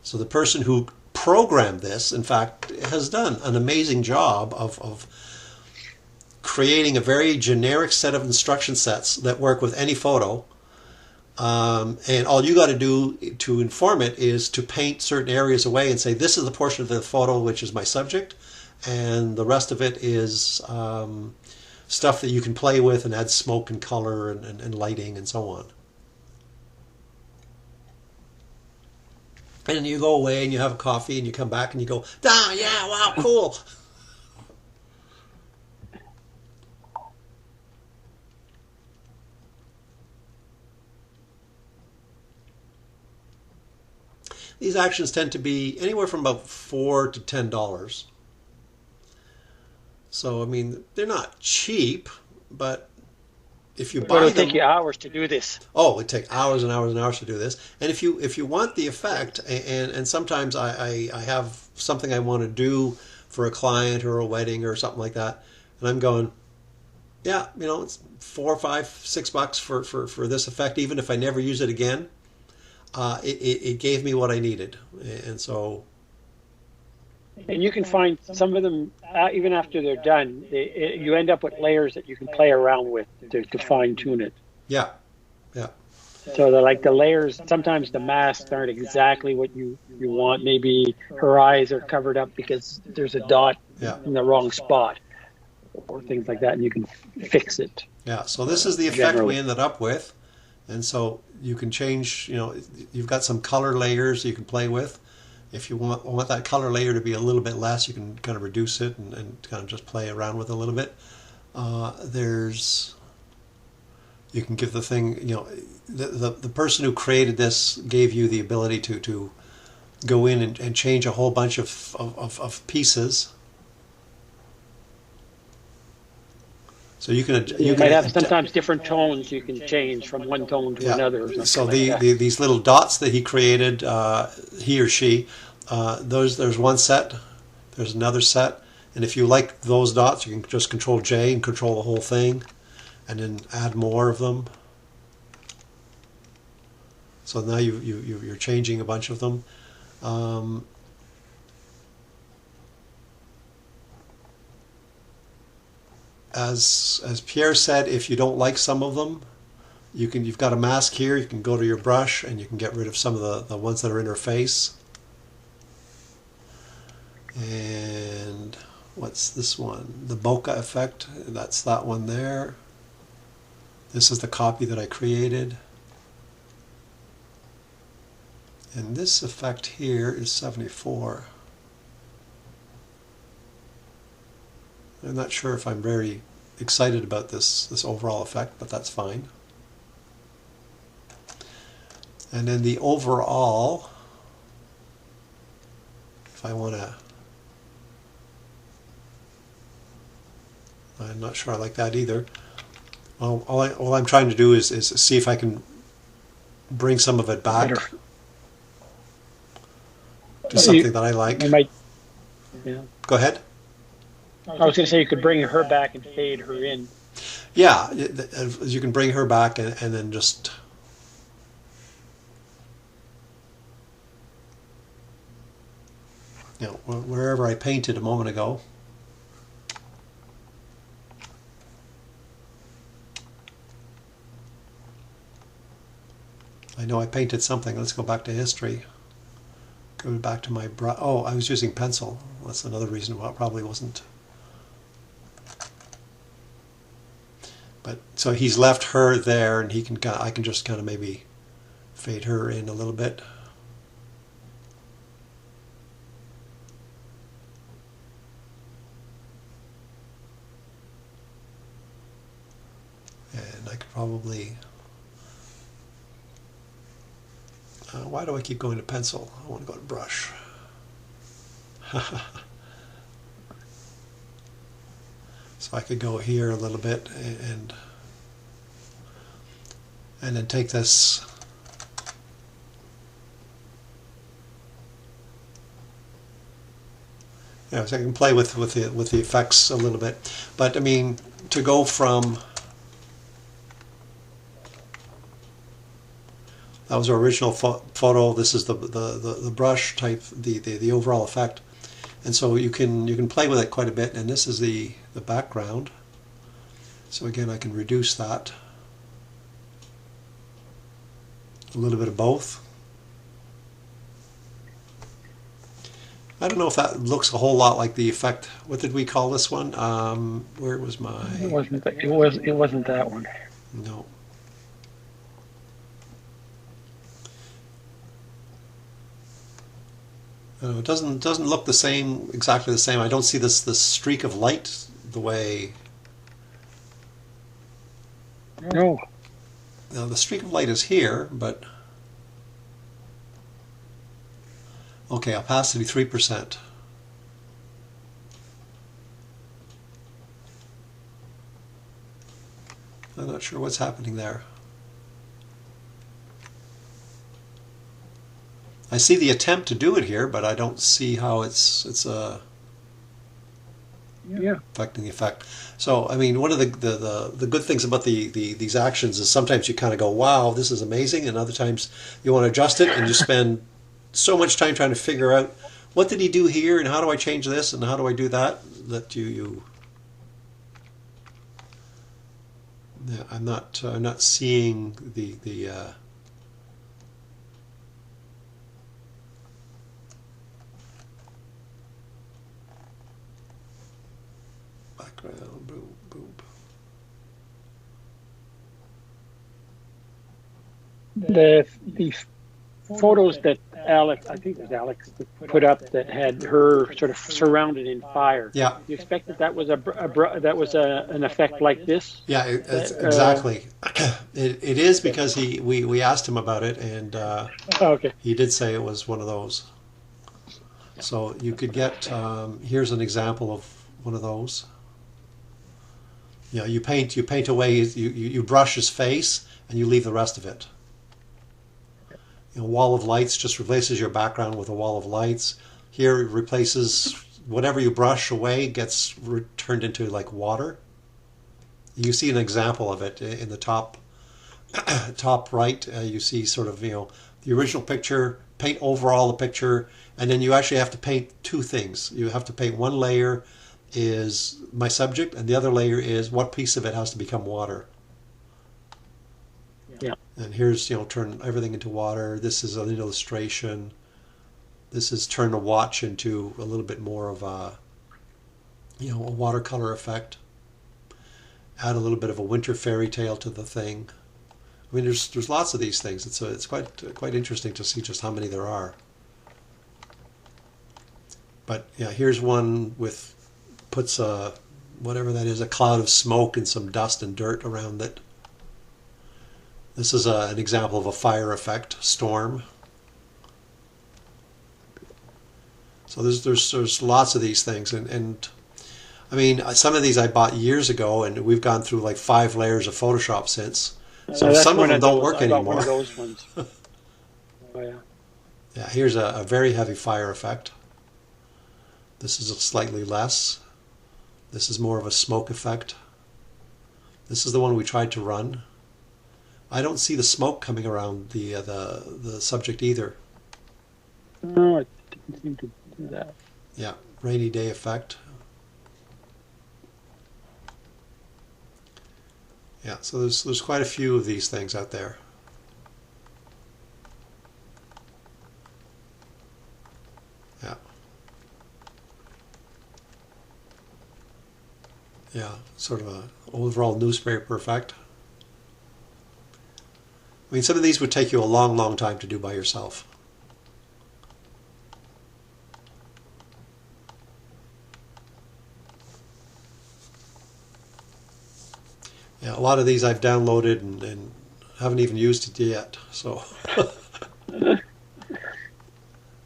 So the person who programmed this, in fact, has done an amazing job of creating a very generic set of instruction sets that work with any photo. And all you got to do to inform it is to paint certain areas away and say, this is the portion of the photo which is my subject, and the rest of it is stuff that you can play with and add smoke and color and lighting and so on. And you go away and you have a coffee and you come back and you go, ah, yeah, wow, cool. These actions tend to be anywhere from about $4 to $10. So, I mean, they're not cheap, but if you buy them... It'll take you hours to do this. Oh, it would take hours and hours and hours to do this. And if you want the effect, and sometimes I have something I want to do for a client or a wedding or something like that, and I'm going, yeah, you know, it's $4, $5, $6 for this effect, even if I never use it again. It gave me what I needed, and so... And you can find some of them, even after they're done, you end up with layers that you can play around with to fine-tune it. Yeah, yeah. So like the layers, sometimes the masks aren't exactly what you want. Maybe her eyes are covered up because there's a dot in the wrong spot or things like that, and you can fix it. Yeah, so this is the effect we ended up with. And so you can change, you've got some color layers you can play with. If you want that color layer to be a little bit less, you can kind of reduce it and kind of just play around with it a little bit. You can give the thing, the person who created this gave you the ability to go in and change a whole bunch of pieces. So you might have sometimes different tones you can change from one tone to another. Or so these little dots that he created, he or she, there's one set, there's another set, and if you like those dots, you can just Control J and control the whole thing, and then add more of them. So now you're changing a bunch of them. As Pierre said, if you don't like some of them, you've got a mask here, you can go to your brush and you can get rid of some of the ones that are in her face. And what's this one? The bokeh effect, that's that one there. This is the copy that I created. And this effect here is 74. I'm not sure if I'm very excited about this overall effect, but that's fine. And then the overall, if I want to, I'm not sure I like that either. Well, all I'm trying to do is see if I can bring some of it back to something that I like. Go ahead. I was going to say you could bring her back and fade her in. Yeah, you can bring her back and then just wherever I painted a moment ago. I know I painted something. Let's go back to history. Go back to my brush. Oh, I was using pencil. That's another reason why it probably wasn't. But so he's left her there, and I can just kind of maybe fade her in a little bit. And I could probably. Why do I keep going to pencil? I want to go to brush. So I could go here a little bit and then take this. So I can play with the effects a little bit. But I mean, to go from that was our original photo. This is the brush type, the overall effect, and so you can play with it quite a bit. And this is the background. So again, I can reduce that a little bit of both. I don't know if that looks a whole lot like the effect. What did we call this one? Where was my? It wasn't that one. No. It doesn't look the same, exactly the same. I don't see this streak of light the way. No. Now the streak of light is here, but okay, opacity 3%. I'm not sure what's happening there. I see the attempt to do it here, but I don't see how it's affecting the effect. So I mean, one of the good things about these actions is sometimes you kind of go, wow, this is amazing, and other times you want to adjust it and you spend so much time trying to figure out what did he do here and how do I change this and how do I do that, that I'm not seeing the background. Boom, boom. The photos that Alex, I think it was Alex, put up that had her sort of surrounded in fire. Yeah. You expect that was an effect like this? Yeah, exactly. It is because we asked him about it, and okay. he did say it was one of those. So you could get here's an example of one of those. You paint away, you brush his face and you leave the rest of it. Wall of lights just replaces your background with a wall of lights. Here it replaces whatever you brush away gets turned into like water. You see an example of it in the top right. You see sort of the original picture, paint over all the picture, and then you actually have to paint two things. You have to paint one layer is my subject, and the other layer is what piece of it has to become water. Yeah. And here's turn everything into water. This is an illustration. This is turn a watch into a little bit more of a a watercolor effect. Add a little bit of a winter fairy tale to the thing. I mean, there's lots of these things. It's quite interesting to see just how many there are. But yeah, here's one puts a whatever that is, a cloud of smoke and some dust and dirt around it. This is an example of a fire effect, storm. So there's lots of these things, and I mean, some of these I bought years ago, and we've gone through like 5 layers of Photoshop since. So some of them don't work anymore. One of those ones. Oh yeah. Yeah, here's a very heavy fire effect. This is slightly less. This is more of a smoke effect. This is the one we tried to run. I don't see the smoke coming around the subject either. No, it didn't seem to do that. Yeah, rainy day effect. Yeah, so there's quite a few of these things out there. Yeah. Yeah, sort of a overall newspaper effect. I mean, some of these would take you a long, long time to do by yourself. Yeah, a lot of these I've downloaded and haven't even used it yet. So. And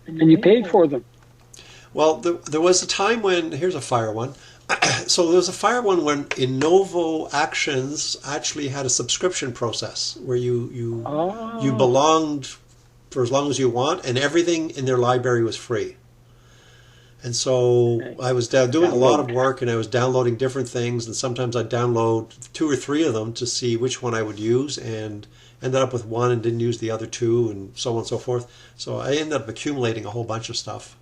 you paid for them. Well, there was a time when, here's a fire one. So there was a fire one when Innovo Actions actually had a subscription process where you belonged for as long as you want, and everything in their library was free. And so I was doing a lot of work, and I was downloading different things, and sometimes I'd download 2 or 3 of them to see which one I would use, and ended up with one and didn't use the other 2, and so on and so forth. So I ended up accumulating a whole bunch of stuff.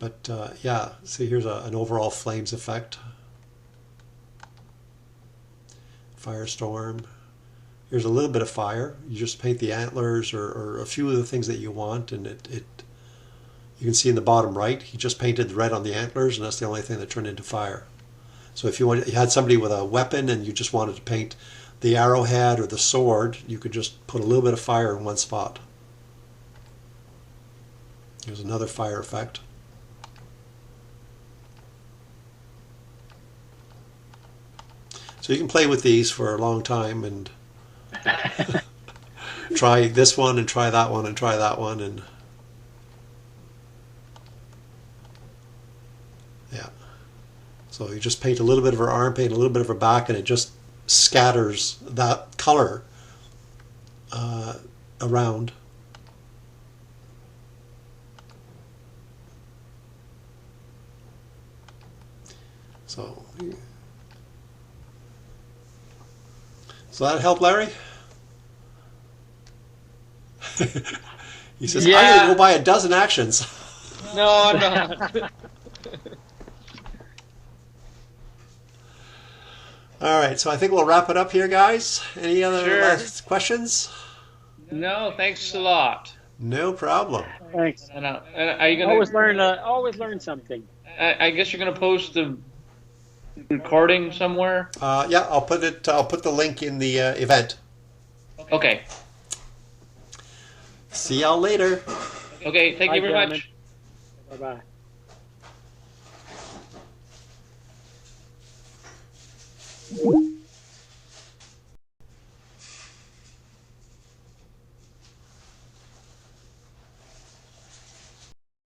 But yeah, see, here's an overall flames effect. Firestorm. Here's a little bit of fire. You just paint the antlers or a few of the things that you want, and you can see in the bottom right, he just painted the red on the antlers, and that's the only thing that turned into fire. So if you had somebody with a weapon and you just wanted to paint the arrowhead or the sword, you could just put a little bit of fire in one spot. Here's another fire effect. So you can play with these for a long time and try this one and try that one and try that one, and yeah. So you just paint a little bit of her arm, paint a little bit of her back, and it just scatters that color around. So that help, Larry? He says, yeah. I'm going to go buy a dozen actions. No, no. All right, so I think we'll wrap it up here, guys. Any other last questions? No, thanks a lot. No problem. Thanks. And are you gonna always learn something? I guess you're gonna post the recording somewhere. Yeah, I'll put it. I'll put the link in the event. Okay. See y'all later. Okay. Thank you very much. Bye bye.